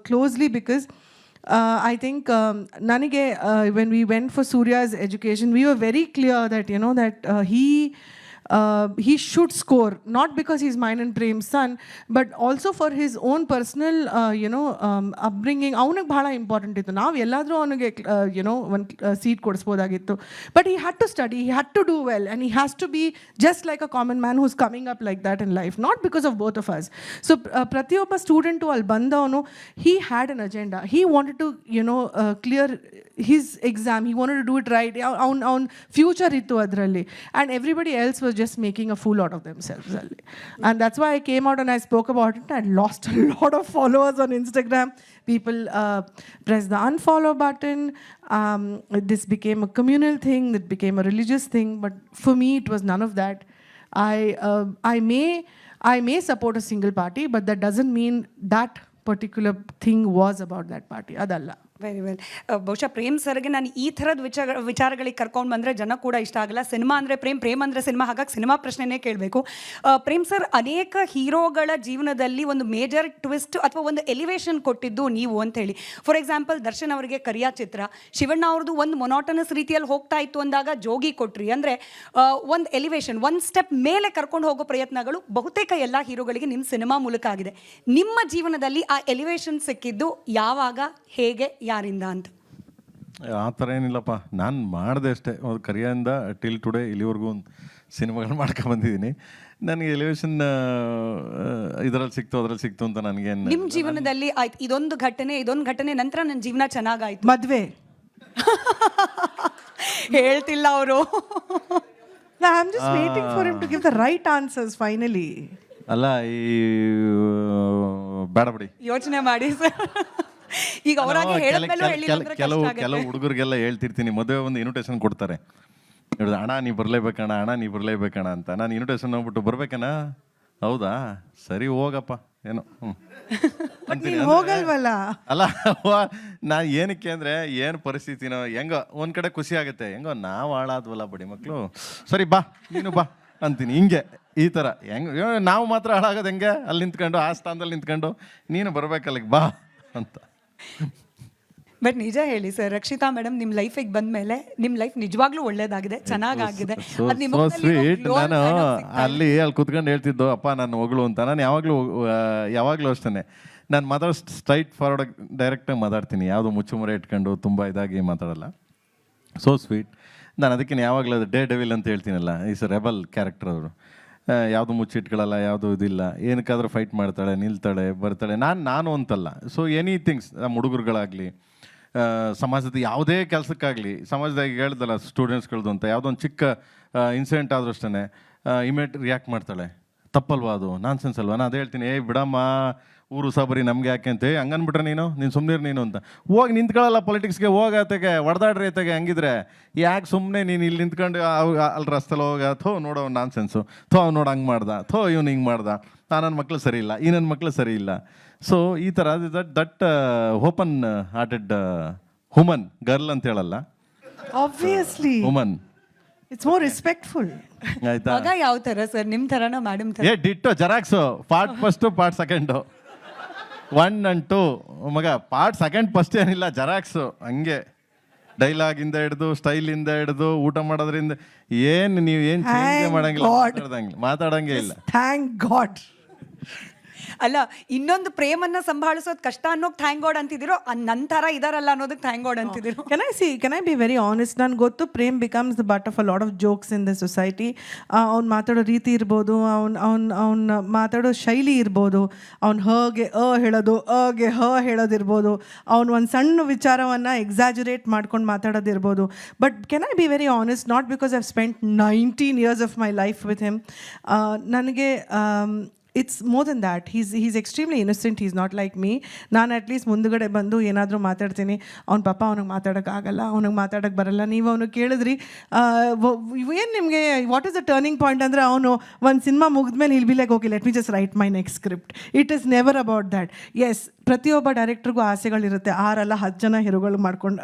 closely because I think ನನಗೆ when we went for Surya's education, we were very clear that that he should score, not because he's mine and Prem's son, but also for his own personal upbringing. ಅವನಿಗೆ ಬಹಳ important ಇತ್ತು. ನಾವು ಎಲ್ಲಾದರೂ ಅವನಿಗೆ ಒಂದು seat ಕೊಡಿಸ್ಬೋದಾಗಿತ್ತು, but he had to study, he had to do well, and he has to be just like a common man who's coming up like that in life, not because of both of us. So ಪ್ರತಿಯೊಬ್ಬ student ಅಲ್ಲಿ ಬಂದವನು, he had an agenda. He wanted to clear his exam, he wanted to do it right. ಅವನ future ಇತ್ತು ಅದರಲ್ಲಿ, and everybody else was just making a fool out of themselves. And that's why I came out and I spoke about it. I lost a lot of followers on Instagram. People pressed the unfollow button. This became a communal thing, it became a religious thing, but for me it was none of that. I may support a single party, but that doesn't mean that particular thing was about that party. Adalla. Very well. ಬಹುಶಃ ಪ್ರೇಮ್ ಸರ್ಗೆ ನಾನು ಈ ಥರದ ವಿಚಾರಗಳಿಗೆ ಕರ್ಕೊಂಡು ಬಂದರೆ ಜನ ಕೂಡ ಇಷ್ಟ ಆಗಲ್ಲ. ಸಿನಿಮಾ ಅಂದರೆ ಪ್ರೇಮ್, ಪ್ರೇಮ್ ಅಂದರೆ ಸಿನಿಮಾ, ಹಾಗಾಗಿ ಸಿನಿಮಾ ಪ್ರಶ್ನೆನೇ ಕೇಳಬೇಕು. ಪ್ರೇಮ್ ಸರ್, ಅನೇಕ ಹೀರೋಗಳ ಜೀವನದಲ್ಲಿ ಒಂದು ಮೇಜರ್ ಟ್ವಿಸ್ಟ್ ಅಥವಾ ಒಂದು ಎಲಿವೇಶನ್ ಕೊಟ್ಟಿದ್ದು ನೀವು ಅಂತ ಹೇಳಿ. ಫಾರ್ ಎಕ್ಸಾಂಪಲ್, ದರ್ಶನ್ ಅವರಿಗೆ ಕರಿಯಾ ಚಿತ್ರ, ಶಿವಣ್ಣ ಅವ್ರದ್ದು ಒಂದು ಮೊನಾಟನಸ್ ರೀತಿಯಲ್ಲಿ ಹೋಗ್ತಾ ಇತ್ತು ಅಂದಾಗ ಜೋಗಿ ಕೊಟ್ರಿ. ಅಂದರೆ ಒಂದು ಎಲಿವೇಶನ್, ಒಂದು ಸ್ಟೆಪ್ ಮೇಲೆ ಕರ್ಕೊಂಡು ಹೋಗೋ ಪ್ರಯತ್ನಗಳು ಬಹುತೇಕ ಎಲ್ಲ ಹೀರೋಗಳಿಗೆ ನಿಮ್ಮ ಸಿನಿಮಾ ಮೂಲಕ ಆಗಿದೆ. ನಿಮ್ಮ ಜೀವನದಲ್ಲಿ ಆ ಎಲಿವೇಶನ್ ಸಿಕ್ಕಿದ್ದು ಯಾವಾಗ, ಹೇಗೆ, ಯಾರಿಂದ ಅಂತ? ಆ ಥರ ಏನಿಲ್ಲಪ್ಪ, ನಾನು ಮಾಡಿದೆ ಅಷ್ಟೇ. ಒಂದು ಕರಿಯಿಂದ ಟಿಲ್ ಟುಡೇ ಇಲ್ಲಿವರೆಗೂ ಒಂದು ಸಿನಿಮಾಗಳು ಮಾಡ್ಕೊಂಬಂದಿದ್ದೀನಿ. ನನಗೆ ಎಲಿವೇಶನ್ ಇದರಲ್ಲಿ ಸಿಕ್ತು ಅದ್ರಲ್ಲಿ ಸಿಕ್ತು ಅಂತ ನನಗೇನು. ನಿಮ್ಮ ಜೀವನದಲ್ಲಿ ಆಯ್ತು ಇದೊಂದು ಘಟನೆ ನಂತರ ನನ್ನ ಜೀವನ ಚೆನ್ನಾಗಾಯ್ತು. ಮದುವೆ ಹೇಳ್ತಿಲ್ಲ ಅವರು. I am just waiting for him to give the right answers finally. ಅಲ್ಲ, ಈ ಬೇಡ ಬಿಡಿ, ಯೋಚನೆ ಮಾಡಿ ಸರ್. ಈಗ ಅವರಾಗಿ ಕೆಲವು ಹುಡುಗರಿಗೆಲ್ಲ ಹೇಳ್ತಿರ್ತೀನಿ, ಮದುವೆ ಒಂದು ಇನ್ವಿಟೇಷನ್ ಕೊಡ್ತಾರೆ, ಹೇಳಿದ ಅಣ್ಣ ನೀ ಬರಲೇಬೇಕಣ್ಣ, ಅಣ್ಣ ನೀ ಬರಲೇಬೇಕಣ್ಣ ಅಂತ. ನಾನು ಇನ್ವಿಟೇಷನ್ ಹೋಗ್ಬಿಟ್ಟು ಬರ್ಬೇಕಣ್ಣ, ಹೌದಾ ಸರಿ ಹೋಗಪ್ಪ ಏನೋ ಹೋಗಲ್ವಲ್ಲ. ಅಲ್ಲ, ನಾ ಏನಕ್ಕೆ ಅಂದರೆ ಏನು ಪರಿಸ್ಥಿತಿನೋ ಹೆಂಗೋ ಒಂದು ಕಡೆ ಖುಷಿ ಆಗುತ್ತೆ, ಹೆಂಗೋ ನಾವು ಹಾಳಾದ್ವಲ್ಲ ಬಡಿ ಮಕ್ಕಳು, ಸರಿ ಬಾ ನೀನು ಬಾ ಅಂತೀನಿ. ಹಿಂಗೆ ಈ ಥರ ಹೆಂಗೆ ನಾವು ಮಾತ್ರ ಹಾಳಾಗೋದು ಹೆಂಗೆ, ಅಲ್ಲಿ ನಿಂತ್ಕೊಂಡು ಆ ಸ್ಥಾನದಲ್ಲಿ ನಿಂತ್ಕೊಂಡು ನೀನು ಬರ್ಬೇಕಲ್ಲಿಗೆ ಬಾ ಅಂತ. ಬಟ್ ನಿಜ ಹೇಳಿ ಸರ್, ರಕ್ಷಿತಾ ಮೇಡಮ್ ನಿಮ್ಮ ಲೈಫಿಗೆ ಬಂದಮೇಲೆ ನಿಮ್ಮ ಲೈಫ್ ನಿಜವಾಗ್ಲೂ ಒಳ್ಳೇದಾಗಿದೆ, ಚೆನ್ನಾಗಾಗಿದೆ. ನಾನು ಅಲ್ಲಿ ಕೂತ್ಕೊಂಡು ಹೇಳ್ತಿದ್ದು ಅಪ್ಪ ನಾನು ಹೊಗಳು ಅಂತ. ನಾನು ಯಾವಾಗಲೂ ಅಷ್ಟೇ, ನಾನು ಮಾತಾಡೋ ಸ್ಟ್ರೈಟ್ ಫಾರ್ವರ್ಡ್ ಡೈರೆಕ್ಟಾಗಿ ಮಾತಾಡ್ತೀನಿ, ಯಾವುದು ಮುಚ್ಚುಮರೆ ಇಟ್ಕೊಂಡು ತುಂಬ ಇದಾಗಿ ಮಾತಾಡಲ್ಲ. So sweet. ನಾನು ಅದಕ್ಕೆ ಯಾವಾಗಲೂ ಅದು ಡೇ ಡೆವಿಲ್ ಅಂತ ಹೇಳ್ತೀನಲ್ಲ, ಈಸ್ ರೆಬಲ್ ಕ್ಯಾರೆಕ್ಟರ್ ಅವರು. ಯಾವುದು ಮುಚ್ಚಿಟ್ಕೊಳ್ಳಲ್ಲ, ಯಾವುದು ಇದಿಲ್ಲ, ಏನಕ್ಕಾದ್ರೂ ಫೈಟ್ ಮಾಡ್ತಾಳೆ, ನಿಲ್ತಾಳೆ, ಬರ್ತಾಳೆ. ನಾನು ಅಂತಲ್ಲ. ಸೊ ಎನಿ ಥಿಂಗ್ಸ್, ನಮ್ಮ ಹುಡುಗರುಗಳಾಗಲಿ, ಸಮಾಜದ ಯಾವುದೇ ಕೆಲಸಕ್ಕಾಗಲಿ, ಸಮಾಜದಾಗ ಹೇಳ್ದಲ್ಲ ಸ್ಟೂಡೆಂಟ್ಸ್ಗಳದ್ದು ಅಂತ, ಯಾವುದೋ ಒಂದು ಚಿಕ್ಕ ಇನ್ಸಿಡೆಂಟ್ ಆದರೂ ಅಷ್ಟೇ ಇಮಿಡಿಯೇಟ್ ರಿಯಾಕ್ಟ್ ಮಾಡ್ತಾಳೆ. ತಪ್ಪಲ್ವಾ ಅದು? ನಾನ್ ಸೆನ್ಸ್ ಅಲ್ವಾ? ನಾನು ಅದು ಹೇಳ್ತೀನಿ, ಬಿಡಮ್ಮ ಊರು ಸಬರಿ ನಮಗೆ ಯಾಕೆ ಅಂತ ಹಂಗನ್ಬಿಟ್ರೆ ನೀನು ಸುಮ್ಮನೆ ನೀನು ಅಂತ. ಹೋಗಿ ನಿಂತ್ಕೊಳ್ಳಲ್ಲ ಪೊಲಿಟಿಕ್ಸ್ಗೆ, ಹೋಗತ್ತೆಗೆ ಹೊಡೆದಾಡ್ರಿ ಅತ್ತೆಗೆ. ಹಂಗಿದ್ರೆ ಯಾಕೆ ಸುಮ್ಮನೆ ನೀನು ಇಲ್ಲಿ ನಿಂತ್ಕೊಂಡು ಅಲ್ಲಿ ರಸ್ತಲ್ಲಿ ಹೋಗ, ಥೋ ನೋಡೋ ನಾನ್ ಸೆನ್ಸು, ಥೋ ಅವ್ನು ನೋಡು ಹಂಗೆ ಮಾಡ್ದ, ಥೋ ಇವ್ನು ಹಿಂಗೆ ಮಾಡ್ದ, ನನ್ನ ಮಕ್ಕಳು ಸರಿ ಇಲ್ಲ, ಈ ನನ್ನ ಮಕ್ಕಳು ಸರಿ ಇಲ್ಲ. ಸೊ ಈ ಥರ that open hearted human, girl ಅಂತ ಹೇಳಲ್ಲ, obviously human. It's more respectful. ಆಯ್ತಾ? ಮಗ ಯಾವ ಥರ ಸರ್, ನಿಮ್ಮ ಥರನೋ ಮೇಡಮ್ ಥರ? Ditto xerox, part first part second, 1 and 2 ಮಗ. ಪಾರ್ಟ್ ಸೆಕೆಂಡ್ ಫಸ್ಟ್ ಏನಿಲ್ಲ, ಜೆರಾಕ್ಸು ಹಂಗೆ. ಡೈಲಾಗಿಂದ ಹಿಡಿದು, ಸ್ಟೈಲಿಂದ ಹಿಡಿದು, ಊಟ ಮಾಡೋದ್ರಿಂದ ಏನು ನೀವು ಏನು ಚೇಂಜ್ ಮಾಡಂಗಿಲ್ಲ, ಮಾತಾಡಂಗೆ ಇಲ್ಲ. Thank god. ಅಲ್ಲ, ಇನ್ನೊಂದು ಪ್ರೇಮನ್ನ ಸಂಭಾಳಿಸೋದು ಕಷ್ಟ ಅನ್ನೋಕೆ ಥ್ಯಾಂಕ್ ಗಾಡ್ ಅಂತಿದ್ದೀರೋ, ನಂತರ ಇದಾರಲ್ಲ ಅನ್ನೋದಕ್ಕೆ ಥ್ಯಾಂಕ್ ಗಾಡ್ ಅಂತಿದ್ದೀರೋ? Can I be very honest? ನನ್ಗೆ ಗೊತ್ತು Prem becomes the butt of a lot of jokes in the society. ಅವ್ನು ಮಾತಾಡೋ ರೀತಿ ಇರ್ಬೋದು, ಅವ್ನು ಮಾತಾಡೋ ಶೈಲಿ ಇರ್ಬೋದು, ಅವ್ನು ಹಗೆ ಹೇಳೋದು, ಗೆ ಹೇಳೋದಿರ್ಬೋದು, ಅವ್ನು ಒಂದು ಸಣ್ಣ ವಿಚಾರವನ್ನು ಎಕ್ಸಾಜುರೇಟ್ ಮಾಡ್ಕೊಂಡು ಮಾತಾಡೋದಿರ್ಬೋದು. But can I be very honest, not because I've spent 19 years of my life with him. ನನಗೆ it's more than that. He's extremely innocent. Is not like me. ನಾನು ಅಟ್ಲೀಸ್ಟ್ ಮುಂದುಗಡೆ ಬಂದು ಏನಾದರೂ ಮಾತಾಡ್ತೀನಿ, ಅವ್ನ ಪಾಪ ಅವ್ನಿಗೆ ಮಾತಾಡೋಕ್ಕಾಗಲ್ಲ, ಅವ್ನಿಗೆ ಮಾತಾಡೋಕ್ಕೆ ಬರಲ್ಲ. ನೀವು ಅವನು ಕೇಳಿದ್ರಿ ಏನು ನಿಮಗೆ what is the turning point ಅಂದರೆ, ಅವನು ಒಂದು ಸಿನಿಮಾ ಮುಗಿದ್ಮೇಲೆ ಇಲ್ಲಿ be like okay let me just write my next script. It is never about that. Yes, ಪ್ರತಿಯೊಬ್ಬ ಡೈರೆಕ್ಟ್ರಿಗೂ ಆಸೆಗಳಿರುತ್ತೆ. 6 ಅಲ್ಲ 10 ಜನ ಹೀರೋಗಳು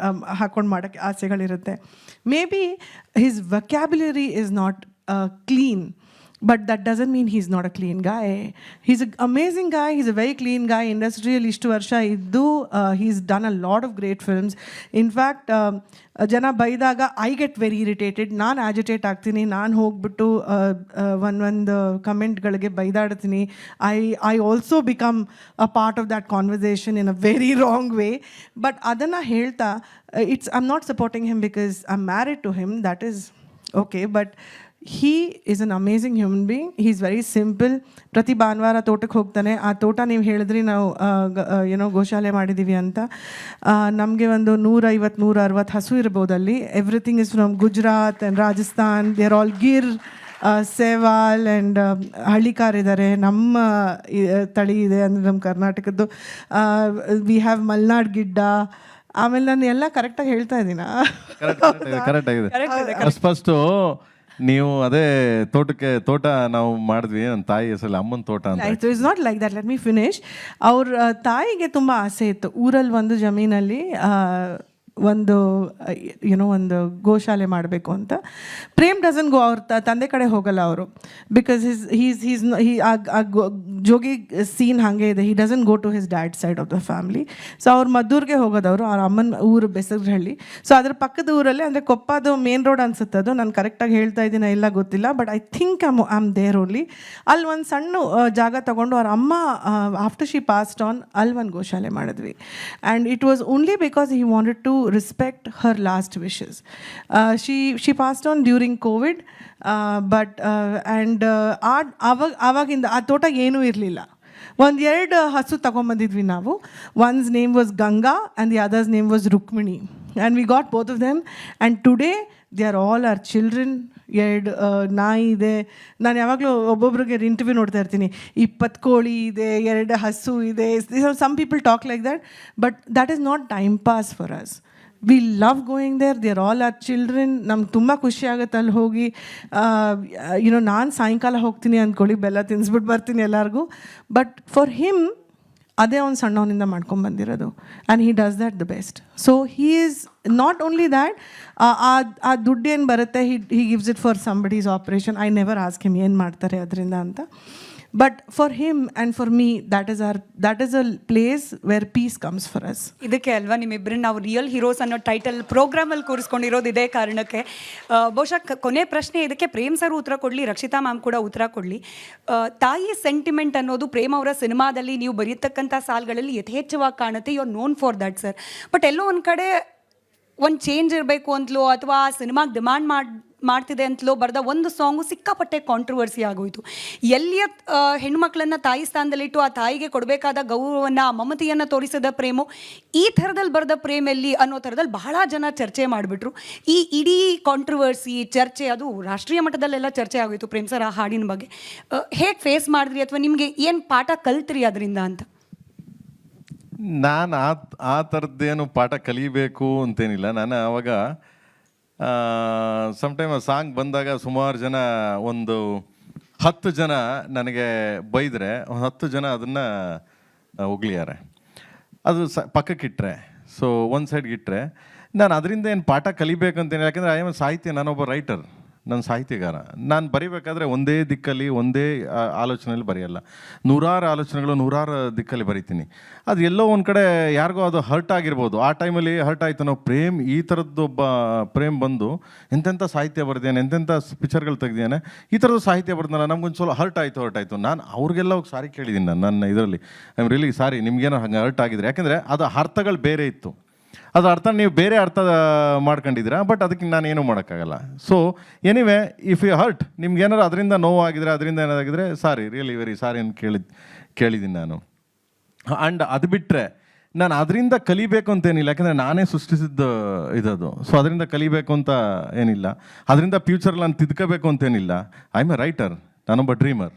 ಹಾಕೊಂಡು ಮಾಡೋಕ್ಕೆ ಆಸೆಗಳಿರುತ್ತೆ. Maybe his vocabulary is not clean. But that doesn't mean he's not a clean guy. He's an amazing guy. He's a very clean guy. Industrial ishtu varsha iddu, he's done a lot of great films. In fact, jana baidaga I get very irritated. ನಾನು agitate ಆಗ್ತೀನಿ. ನಾನು ಹೋಗ್ಬಿಟ್ಟು ಒಂದು ಕಮೆಂಟ್ಗಳಿಗೆ ಬೈದಾಡ್ತೀನಿ. I also become a part of that conversation in a very wrong way. But ಅದನ್ನು ಹೇಳ್ತಾ, I'm not supporting him because I'm married to him. That is okay. But he is an amazing human being. He's very simple. ಪ್ರತಿ ಭಾನುವಾರ ತೋಟಕ್ಕೆ ಹೋಗ್ತಾನೆ. ಆ ತೋಟ ನೀವು ಹೇಳಿದ್ರಿ ನಾವು ಏನೋ ಗೋಶಾಲೆ ಮಾಡಿದ್ದೀವಿ ಅಂತ. ನಮಗೆ ಒಂದು 150-160 ಹಸು ಇರ್ಬೋದಲ್ಲಿ. Everything is from Gujarat and Rajasthan. They are all Gir, Sahiwal and Hallikar ಇದ್ದಾರೆ. ನಮ್ಮ ತಳಿ ಇದೆ ಅಂದರೆ ನಮ್ಮ ಕರ್ನಾಟಕದ್ದು. We have Malnad Gidda. ಆಮೇಲೆ ನಾನು ಎಲ್ಲ ಕರೆಕ್ಟಾಗಿ ಹೇಳ್ತಾ ಇದ್ದೀನಾ? ಕರೆಕ್ಟ್ ಆಗಿದೆ. ಫಸ್ಟು ನೀವು ಅದೇ ತೋಟ ನಾವು ಮಾಡಿದ್ವಿ, ನನ್ನ ತಾಯಿ ಹೆಸರಲ್ಲಿ ಅಮ್ಮನ ತೋಟ ಅಂತ. It is not like that, let me finish. ಅವ್ರ ತಾಯಿಗೆ ತುಂಬ ಆಸೆ ಇತ್ತು ಊರಲ್ಲಿ ಒಂದು ಜಮೀನಲ್ಲಿ ಒಂದು ಒಂದು ಗೋಶಾಲೆ ಮಾಡಬೇಕು ಅಂತ. ಪ್ರೇಮ್ ಡಸನ್ ಗೋ, ಅವ್ರ ತಂದೆ ಕಡೆ ಹೋಗಲ್ಲ ಅವರು, ಬಿಕಾಸ್ ಜೋಗಿ ಸೀನ್ ಹಾಗೆ ಇದೆ. He doesn't go to his dad side of the family. So ಅವ್ರು ಮದ್ದೂರಿಗೆ ಹೋಗೋದವರು, ಅವ್ರ ಅಮ್ಮನ ಊರು ಬೆಸಗರಹಳ್ಳಿ. ಸೊ ಅದ್ರ ಪಕ್ಕದ ಊರಲ್ಲಿ, ಅಂದರೆ ಕೊಪ್ಪದು ಮೇನ್ ರೋಡ್ ಅನ್ಸುತ್ತೆ ಅದು, ನಾನು ಕರೆಕ್ಟಾಗಿ ಹೇಳ್ತಾ ಇದ್ದೀನಿ ಇಲ್ಲ ಗೊತ್ತಿಲ್ಲ, but I think I am there only. ಅಲ್ಲಿ ಒಂದು ಸಣ್ಣ ಜಾಗ ತೊಗೊಂಡು ಅವ್ರ ಅಮ್ಮ ಆಫ್ಟರ್ ಶಿ ಪಾಸ್ಡ್ ಆನ್ ಅಲ್ಲಿ ಒಂದು ಗೋಶಾಲೆ ಮಾಡಿದ್ವಿ. And it was only because he wanted to respect her last wishes. She passed on during COVID, but ಆವಾಗಿಂದ ಆ ತೋಟ ಏನೂ ಇರಲಿಲ್ಲ. ಒಂದೆರಡು ಹಸು ತಗೊಂಬಂದಿದ್ವಿ ನಾವು. Once name was Ganga and the others name was Rukmini, and we got both of them. And today they are all our children. 2 ನಾಯಿ ಇದೆ. ನಾನು ಯಾವಾಗಲೂ ಒಬ್ಬೊಬ್ರಿಗೆ ಇಂಟರ್ವ್ಯೂ ನೋಡ್ತಾ ಇರ್ತೀನಿ, 20 ಕೋಳಿ ಇದೆ, 2 ಹಸು ಇದೆ. Some people talk like that, but that is not time pass for us. We love going there, they are all our children. ನಮ್ಗೆ ತುಂಬ ಖುಷಿ ಆಗುತ್ತೆ ಅಲ್ಲಿ ಹೋಗಿ. ನಾನು ಸಾಯಂಕಾಲ ಹೋಗ್ತೀನಿ ಅಂದ್ಕೊಳ್ಳಿ, ಬೆಲ್ಲ ತಿನ್ನಿಸ್ಬಿಟ್ಟು ಬರ್ತೀನಿ ಎಲ್ಲರಿಗೂ. ಬಟ್ ಫಾರ್ ಹಿಮ್ ಅದೇ ಅವ್ನು ಸಣ್ಣವನಿಂದ ಮಾಡ್ಕೊಂಬಂದಿರೋದು, and he does that the best. So he is not only that, ಆ ದುಡ್ಡು ಏನು ಬರುತ್ತೆ, he gives it for somebody's operation. I never ask him ಏನು ಮಾಡ್ತಾರೆ ಅದರಿಂದ ಅಂತ. But for him and for me, that is a place where peace comes for us. ಇದಕ್ಕೆ ಅಲ್ವಾ ನಿಮ್ಮಿಬ್ಬರನ್ನ ನಾವು ರಿಯಲ್ ಹೀರೋಸ್ ಅನ್ನೋ ಟೈಟಲ್ ಪ್ರೋಗ್ರಾಮಲ್ಲಿ ಕೂರಿಸ್ಕೊಂಡಿರೋದು ಇದೇ ಕಾರಣಕ್ಕೆ. ಬಹುಶಃ ಕೊನೆ ಪ್ರಶ್ನೆ ಇದಕ್ಕೆ ಪ್ರೇಮ್ ಸರ್ ಉತ್ತರ ಕೊಡಲಿ, ರಕ್ಷಿತಾ ಮ್ಯಾಮ್ ಕೂಡ ಉತ್ತರ ಕೊಡಲಿ. ತಾಯಿ ಸೆಂಟಿಮೆಂಟ್ ಅನ್ನೋದು ಪ್ರೇಮ್ ಅವರ ಸಿನಿಮಾದಲ್ಲಿ ನೀವು ಬರೀತಕ್ಕಂಥ ಸಾಲ್ಗಳಲ್ಲಿ ಯಥೇಚ್ಛವಾಗಿ ಕಾಣುತ್ತೆ. You are known for that sir. But ಎಲ್ಲೋ ಒಂದು ಕಡೆ ಒಂದು ಚೇಂಜ್ ಇರಬೇಕು ಅಂತಲೋ ಅಥವಾ ಆ ಸಿನಿಮಾಗೆ ಡಿಮಾಂಡ್ ಮಾಡ್ತಿದೆ ಅಂತಲೋ ಬರೆದ ಒಂದು ಸಾಂಗು ಸಿಕ್ಕಾಪಟ್ಟೆ ಕಾಂಟ್ರವರ್ಸಿ ಆಗೋಯಿತು. ಎಲ್ಲಿಯ ಹೆಣ್ಮಕ್ಳನ್ನು ತಾಯಿ ಸ್ಥಾನದಲ್ಲಿಟ್ಟು ಆ ತಾಯಿಗೆ ಕೊಡಬೇಕಾದ ಗೌರವವನ್ನು, ಮಮತೆಯನ್ನು ತೋರಿಸಿದ ಪ್ರೇಮು ಈ ಥರದಲ್ಲಿ ಬರೆದ ಪ್ರೇಮಲ್ಲಿ ಅನ್ನೋ ಥರದಲ್ಲಿ ಬಹಳ ಜನ ಚರ್ಚೆ ಮಾಡಿಬಿಟ್ರು. ಈ ಇಡೀ ಕಾಂಟ್ರವರ್ಸಿ ಚರ್ಚೆ ಅದು ರಾಷ್ಟ್ರೀಯ ಮಟ್ಟದಲ್ಲೆಲ್ಲ ಚರ್ಚೆ ಆಗೋಯಿತು ಪ್ರೇಮ್ ಸರ್ ಆ ಹಾಡಿನ ಬಗ್ಗೆ. ಹೇಗೆ ಫೇಸ್ ಮಾಡಿದ್ರಿ ಅಥವಾ ನಿಮಗೆ ಏನು ಪಾಠ ಕಲ್ತ್ರಿ ಅದರಿಂದ ಅಂತ? ನಾನು ಆ ಥರದ್ದೇನು ಪಾಠ ಕಲಿಬೇಕು ಅಂತೇನಿಲ್ಲ. ನಾನು ಆವಾಗ ಸಮ್ಟೈಮ್ ಸಾಂಗ್ ಬಂದಾಗ ಸುಮಾರು ಜನ, ಒಂದು 10 ಜನ ನನಗೆ ಬೈದರೆ 10 ಜನ ಅದನ್ನು ಹೊಗಳಿದ್ದಾರೆ. ಅದು ಪಕ್ಕಕ್ಕಿಟ್ರೆ, ಸೊ ಒಂದು ಸೈಡ್ಗಿಟ್ರೆ ನಾನು ಅದರಿಂದ ಏನು ಪಾಠ ಕಲಿಬೇಕಂತೇನಿಲ್ಲ. ಯಾಕೆಂದರೆ ಐ ಆಮ್ ಸಾಹಿತ್ಯ, ನಾನೊಬ್ಬ ರೈಟರ್, ನಾನು ಸಾಹಿತ್ಯಗಾರ. ನಾನು ಬರಿಬೇಕಾದ್ರೆ ಒಂದೇ ದಿಕ್ಕಲ್ಲಿ ಒಂದೇ ಆಲೋಚನೆಯಲ್ಲಿ ಬರೆಯಲ್ಲ, ನೂರಾರು ಆಲೋಚನೆಗಳು ನೂರಾರು ದಿಕ್ಕಲ್ಲಿ ಬರಿತೀನಿ. ಅದು ಎಲ್ಲೋ ಒಂದು ಕಡೆ ಯಾರಿಗೋ ಅದು ಹರ್ಟ್ ಆಗಿರ್ಬೋದು. ಆ ಟೈಮಲ್ಲಿ ಹರ್ಟ್ ಆಯಿತು. ನಾವು ಈ ಥರದ್ದೊಬ್ಬ ಪ್ರೇಮ್ ಬಂದು ಎಂತೆಂಥ ಸಾಹಿತ್ಯ ಬರೆದೇನೆ, ಎಂತೆಂಥ ಪಿಕ್ಚರ್ಗಳು ತೆಗ್ದೇನೆ, ಈ ಥರದ್ದು ಸಾಹಿತ್ಯ ಬರ್ದನಲ್ಲ, ನಮ್ಗೊಂದು ಸ್ವಲ್ಪ ಹರ್ಟ್ ಆಯಿತು. ನಾನು ಅವ್ರಿಗೆಲ್ಲ ಹೋಗಿ ಸಾರಿ ಕೇಳಿದ್ದೀನಿ. ನನ್ನ ಇದರಲ್ಲಿ ಐ ಆಮ್ ರಿಯಲಿ ಸಾರಿ, ನಿಮ್ಗೇನೋ ಹಂಗೆ ಹರ್ಟ್ ಆಗಿದ್ರೆ. ಯಾಕೆಂದರೆ ಅದು ಅರ್ಥಗಳು ಬೇರೆ ಇತ್ತು. ಅದು ಅರ್ಥ ನೀವು ಬೇರೆ ಅರ್ಥ ಮಾಡ್ಕೊಂಡಿದ್ದೀರಾ, ಬಟ್ ಅದಕ್ಕೆ ನಾನು ಏನೂ ಮಾಡೋಕ್ಕಾಗಲ್ಲ. So anyway, if you hurt, ನಿಮ್ಗೆ ಏನಾರು ಅದರಿಂದ ನೋವಾಗಿದ್ರೆ, ಅದರಿಂದ ಏನಾಗಿದ್ರೆ ಸಾರಿ, ರಿಯಲಿ ವೆರಿ ಸಾರಿ ಅಂತ ಕೇಳಿದ್ದೀನಿ ನಾನು. ಆ್ಯಂಡ್ ಅದು ಬಿಟ್ಟರೆ ನಾನು ಅದರಿಂದ ಕಲಿಬೇಕು ಅಂತೇನಿಲ್ಲ, ಯಾಕೆಂದರೆ ನಾನೇ ಸೃಷ್ಟಿಸಿದ್ದು ಇದದು. ಸೊ ಅದರಿಂದ ಕಲಿಬೇಕು ಅಂತ ಏನಿಲ್ಲ, ಅದರಿಂದ ಫ್ಯೂಚರಲ್ಲಿ ನಾನು ತಿದ್ಕೋಬೇಕು ಅಂತೇನಿಲ್ಲ. ಐ ಆಮ್ ಎ ರೈಟರ್, ನಾನೊಬ್ಬ ಡ್ರೀಮರ್.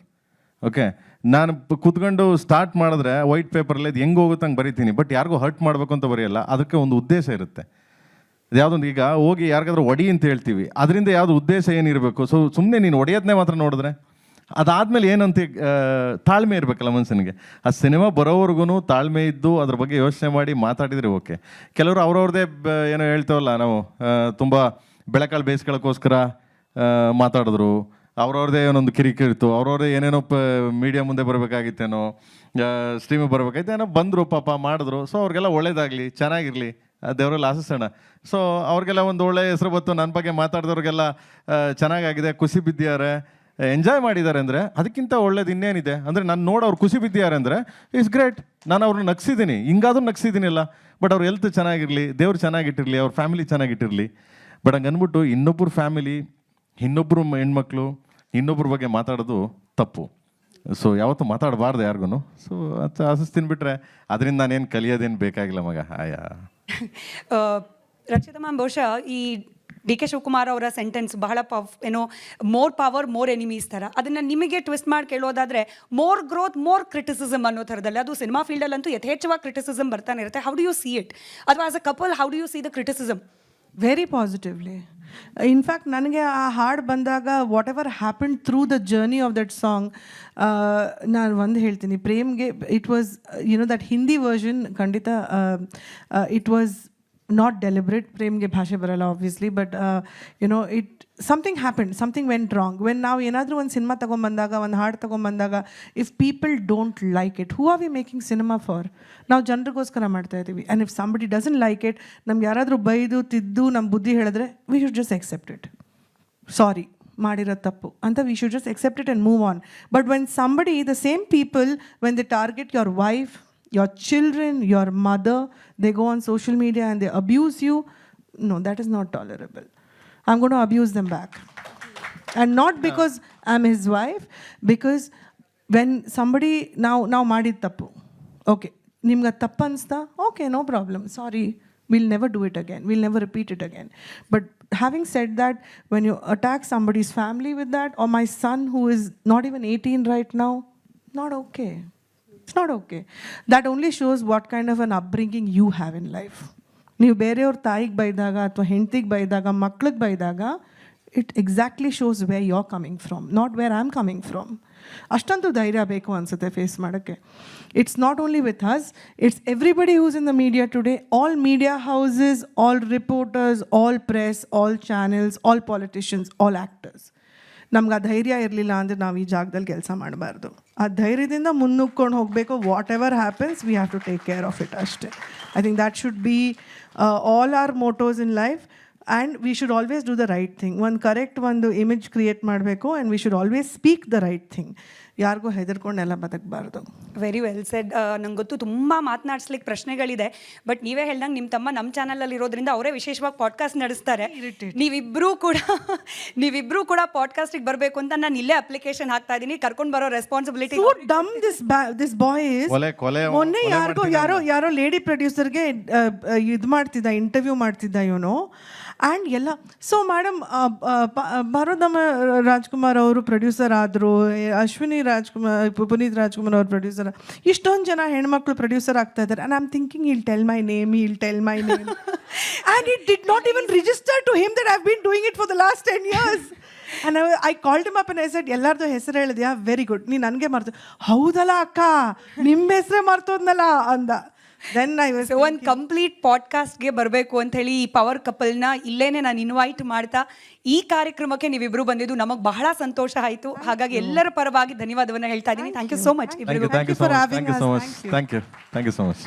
ಓಕೆ, ನಾನು ಕೂತ್ಕೊಂಡು ಸ್ಟಾರ್ಟ್ ಮಾಡಿದ್ರೆ ವೈಟ್ ಪೇಪರಲ್ಲಿ ಅದು ಹೆಂಗೆ ಹೋಗುತ್ತೆ ಹಂಗೆ ಬರಿತೀನಿ, ಬಟ್ ಯಾರಿಗೂ ಹರ್ಟ್ ಮಾಡಬೇಕು ಅಂತ ಬರೆಯಲ್ಲ. ಅದಕ್ಕೆ ಒಂದು ಉದ್ದೇಶ ಇರುತ್ತೆ. ಯಾವುದೊಂದು, ಈಗ ಹೋಗಿ ಯಾರಿಗಾದ್ರೂ ಒಡಿ ಅಂತ ಹೇಳ್ತೀವಿ, ಅದರಿಂದ ಯಾವುದು ಉದ್ದೇಶ ಏನಿರಬೇಕು. ಸೊ ಸುಮ್ಮನೆ ನೀನು ಒಡೆಯೋದನ್ನೇ ಮಾತ್ರ ನೋಡಿದ್ರೆ ಅದಾದಮೇಲೆ ಏನಂತ ತಾಳ್ಮೆ ಇರಬೇಕಲ್ಲ ಮನುಷ್ಯನಿಗೆ. ಆ ಸಿನಿಮಾ ಬರೋವರೆಗೂ ತಾಳ್ಮೆ ಇದ್ದು ಅದ್ರ ಬಗ್ಗೆ ಯೋಚನೆ ಮಾಡಿ ಮಾತಾಡಿದರೆ ಓಕೆ. ಕೆಲವರು ಅವ್ರವ್ರದ್ದೇ ಏನೋ ಹೇಳ್ತೇವಲ್ಲ ನಾವು, ತುಂಬ ಬೆಳೆಕಾಳು ಬೇಯಿಸ್ಕೊಳ್ಳೋಕ್ಕೋಸ್ಕರ ಮಾತಾಡಿದ್ರು, ಅವ್ರವ್ರದ್ದೇ ಏನೊಂದು ಕಿರಿಕಿರಿತು, ಅವ್ರವ್ರದ್ದೇ ಏನೇನೋ ಮೀಡಿಯಾ ಮುಂದೆ ಬರಬೇಕಾಗಿತ್ತೇನೋ, ಸ್ಟ್ರೀಮಿಗೆ ಬರಬೇಕಾಯ್ತೇನೋ, ಬಂದರು ಪಾಪ ಮಾಡಿದ್ರು. ಸೊ ಅವ್ರಿಗೆಲ್ಲ ಒಳ್ಳೇದಾಗಲಿ, ಚೆನ್ನಾಗಿರಲಿ, ದೇವರಲ್ಲಿ ಆಶಿಸೋಣ. ಸೊ ಅವ್ರಿಗೆಲ್ಲ ಒಂದು ಒಳ್ಳೆ ಹೆಸರು ಬಂತು. ನನ್ನ ಬಗ್ಗೆ ಮಾತಾಡಿದವ್ರಿಗೆಲ್ಲ ಚೆನ್ನಾಗಾಗಿದೆ, ಖುಷಿ ಬಿದ್ದಿದ್ದಾರೆ, ಎಂಜಾಯ್ ಮಾಡಿದ್ದಾರೆ ಅಂದರೆ ಅದಕ್ಕಿಂತ ಒಳ್ಳೇದು ಇನ್ನೇನಿದೆ. ಅಂದರೆ ನಾನು ನೋಡಿ ಅವ್ರು ಖುಷಿ ಬಿದ್ದಿದ್ದಾರೆ ಅಂದರೆ ಇಟ್ಸ್ ಗ್ರೇಟ್. ನಾನು ಅವ್ರನ್ನ ನಗಿಸಿದ್ದೀನಿ, ಹಿಂಗಾದ್ರೂ ನಗಿಸಿದ್ದೀನಿಲ್ಲ. ಬಟ್ ಅವ್ರ ಹೆಲ್ತ್ ಚೆನ್ನಾಗಿರಲಿ, ದೇವ್ರು ಚೆನ್ನಾಗಿಟ್ಟಿರಲಿ, ಅವ್ರ ಫ್ಯಾಮಿಲಿ ಚೆನ್ನಾಗಿಟ್ಟಿರಲಿ. ಬಟ್ ಹಂಗೆ ಅಂದ್ಬಿಟ್ಟು ಇನ್ನೊಬ್ಬರು ಫ್ಯಾಮಿಲಿ, ಇನ್ನೊಬ್ಬರು ಹೆಣ್ಮಕ್ಳು, ಇನ್ನೊಬ್ಬರ ಬಗ್ಗೆ ಮಾತಾಡೋದು ತಪ್ಪು. ಸೊ ಯಾವತ್ತೂ ಮಾತಾಡಬಾರ್ದು ಯಾರಿಗೂ. ಸೊ ಅದು ಆಸಸ್ತೀನಿ. ಬಿಟ್ಟರೆ ಅದರಿಂದ ನಾನೇನು ಕಲಿಯೋದೇನು ಬೇಕಾಗಿಲ್ಲ ಮಗ. ಆಯಾ ರಕ್ಷಿತಾ ಮ್ಯಾಮ್, ಬಹುಶಃ ಈ ಡಿ ಕೆ ಶಿವಕುಮಾರ್ ಅವರ ಸೆಂಟೆನ್ಸ್ ಬಹಳ ಮೋರ್ ಪವರ್ ಮೋರ್ ಎನಿಮೀಸ್ ಥರ. ಅದನ್ನು ನಿಮಗೆ ಟ್ವಿಸ್ಟ್ ಮಾಡಿ ಕೇಳೋದಾದರೆ ಮೋರ್ ಗ್ರೋತ್ ಮೋರ್ ಕ್ರಿಟಿಸಿಸಮ್ ಅನ್ನೋ ಥರದಲ್ಲಿ. ಅದು ಸಿನಿಮಾ ಫೀಲ್ಡಲ್ಲಂತೂ ಯಥೇಚ್ಛವಾಗಿ ಕ್ರಿಟಿಸಿಸಮ್ ಬರ್ತಾನೆ ಇರುತ್ತೆ. How do you see it? ಅಥವಾ as a couple how do you see the criticism? Very positively. In fact ನನಗೆ ಆ ಹಾಡು ಬಂದಾಗ whatever happen through the journey of that song, ನಾನು ಒಂದು ಹೇಳ್ತೀನಿ, ಪ್ರೇಮ್ಗೆ it was you know that Hindi version ಖಂಡಿತ ಇಟ್ ವಾಸ್ ನಾಟ್ ಡೆಲಿಬ್ರೇಟ್. ಪ್ರೇಮ್ಗೆ ಭಾಷೆ ಬರಲ್ಲ obviously, but you know it something happen, something went wrong. When ನಾವು ಏನಾದರೂ ಒಂದು ಸಿನಿಮಾ ತೊಗೊಂಬಂದಾಗ, ಒಂದು ಹಾಡು ತೊಗೊಂಬಂದಾಗ, if people don't like it, who are we making cinema for? ನಾವು ಜನರಿಗೋಸ್ಕರ ಮಾಡ್ತಾ ಇದ್ದೀವಿ. And if somebody doesn't like it, ನಮ್ಗೆ ಯಾರಾದರೂ ಬೈದು ತಿದ್ದು ನಮ್ಮ ಬುದ್ಧಿ ಹೇಳಿದ್ರೆ, we should just accept it. Sorry, ಮಾಡಿರೋ ತಪ್ಪು ಅಂತ we should just accept it and move on. But when somebody, the same people, when they target your wife, your children, your mother, they go on social media and they abuse you, no, that is not tolerable. I'm going to abuse them back. And not because I'm his wife, because when somebody now ಮಾಡಿದ ತಪ್ಪು, okay, ನಿಮ್ಗೆ ಅದು ತಪ್ಪು ಅನಿಸ್ತಾ, okay, no problem, sorry, we'll never do it again, we'll never repeat it again. But having said that, when you attack somebody's family with that, or my son who is not even 18 right now, not okay. It's not okay. That only shows what kind of an upbringing you have in life. ನೀವು ಬೇರೆಯವ್ರ ತಾಯಿಗೆ ಬೈದಾಗ ಅಥವಾ ಹೆಂಡ್ತಿಗೆ ಬೈದಾಗ, ಮಕ್ಳಿಗೆ ಬೈದಾಗ, it exactly shows where you are coming from, not where I am coming from. ಅಷ್ಟೊಂದು ಧೈರ್ಯ ಬೇಕು ಅನಿಸುತ್ತೆ ಫೇಸ್ ಮಾಡೋಕ್ಕೆ. It's not only with us, it's everybody who's in the media today, all media houses, all reporters, all press, all channels, all politicians, all actors. ನಮ್ಗೆ ಆ ಧೈರ್ಯ ಇರಲಿಲ್ಲ ಅಂದರೆ ನಾವು ಈ ಜಾಗದಲ್ಲಿ ಕೆಲಸ ಮಾಡಬಾರ್ದು. ಆ ಧೈರ್ಯದಿಂದ ಮುನ್ನುಗ್ಕೊಂಡು ಹೋಗಬೇಕು. Whatever happens, we have to take care of it ಅಷ್ಟೇ. I think that should be all our mottos in life. And we should always do the right thing. ಒಂದು ಕರೆಕ್ಟ್ ಒಂದು ಇಮೇಜ್ ಕ್ರಿಯೇಟ್ ಮಾಡಬೇಕು, and we should always speak the right thing. ಯಾರಿಗೂ ಹೆದರ್ಕೊಂಡೆಲ್ಲ ಬದುಕಬಾರ್ದು. Very well said. ನಂಗೆ ಗೊತ್ತು ತುಂಬ ಮಾತನಾಡಿಸ್ಲಿಕ್ಕೆ ಪ್ರಶ್ನೆಗಳಿದೆ, but ನೀವೇ ಹೇಳ್ದಂಗೆ ನಿಮ್ಮ ತಮ್ಮ ನಮ್ಮ ಚಾನಲಲ್ಲಿ ಇರೋದ್ರಿಂದ ಅವರೇ ವಿಶೇಷವಾಗಿ ಪಾಡ್ಕಾಸ್ಟ್ ನಡೆಸ್ತಾರೆ. ನೀವಿಬ್ಬರೂ ಕೂಡ ಪಾಡ್ಕಾಸ್ಟಿಗೆ ಬರಬೇಕು ಅಂತ ನಾನು ಇಲ್ಲೇ ಅಪ್ಲಿಕೇಶನ್ ಹಾಕ್ತಾ ಇದ್ದೀನಿ. ಕರ್ಕೊಂಡು ಬರೋ responsibility. So dumb this boy is. ಮೊನ್ನೆ ಯಾರೋ ಲೇಡಿ ಪ್ರೊಡ್ಯೂಸರ್ಗೆ ಇದು ಮಾಡ್ತಿದ್ದ, ಇಂಟರ್ವ್ಯೂ ಮಾಡ್ತಿದ್ದ ಇವನು. ಆ್ಯಂಡ್ ಎಲ್ಲ, ಸೊ ಮೇಡಮ್, ಭಾರತಮ್ಮ ರಾಜ್ಕುಮಾರ್ ಅವರು ಪ್ರೊಡ್ಯೂಸರ್ ಆದರು, ಅಶ್ವಿನಿ ರಾಜ್ಕುಮಾರ್, ಪುನೀತ್ ರಾಜ್ಕುಮಾರ್ ಅವರು ಪ್ರೊಡ್ಯೂಸರ್, ಇಷ್ಟೊಂದು ಜನ ಹೆಣ್ಮಕ್ಳು ಪ್ರೊಡ್ಯೂಸರ್ ಆಗ್ತಾ ಇದ್ದಾರೆ. And I am thinking he'll tell my name and it did not even register to him that I've been doing it for the last 10 years. And I called him up and I said, ಎಲ್ಲಾರ್ದು ಹೆಸರು ಹೇಳಿದ್ಯಾ? Very good, ನೀನು ನನಗೆ ಮರ್ತು. ಹೌದಲ್ಲ ಅಕ್ಕ, ನಿಮ್ಮ ಹೆಸರೇ ಮರ್ತೋದ್ನಲ್ಲ ಅಂದ. ದೆನ್ ಐ ವಾಸ್ ಒಂದು ಕಂಪ್ಲೀಟ್ ಪಾಡ್ಕಾಸ್ಟ್ಗೆ ಬರಬೇಕು ಅಂತ ಹೇಳಿ ಈ ಪವರ್ ಕಪಲ್ನ ಇಲ್ಲೇನೆ ನಾನು ಇನ್ವೈಟ್ ಮಾಡ್ತಾ ಈ ಕಾರ್ಯಕ್ರಮಕ್ಕೆ ನೀವಿಬ್ರು ಬಂದಿದ್ದು ನಮಗೆ ಬಹಳ ಸಂತೋಷ ಆಯಿತು. ಹಾಗಾಗಿ ಎಲ್ಲರ ಪರವಾಗಿ ಧನ್ಯವಾದವನ್ನು ಹೇಳ್ತಾ ಇದ್ದೀನಿ. Thank you so much. Thank you so much.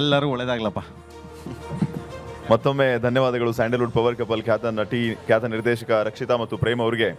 ಎಲ್ಲರೂ ಒಳ್ಳೇದಾಗ್ಲಪ್ಪ. ಮತ್ತೊಮ್ಮೆ ಧನ್ಯವಾದಗಳು ಸ್ಯಾಂಡಲ್ವುಡ್ ಪವರ್ ಕಪಲ್ ಖ್ಯಾತ ನಟಿ, ಖ್ಯಾತ ನಿರ್ದೇಶಕ ರಕ್ಷಿತಾ ಮತ್ತು ಪ್ರೇಮ್ ಅವರಿಗೆ.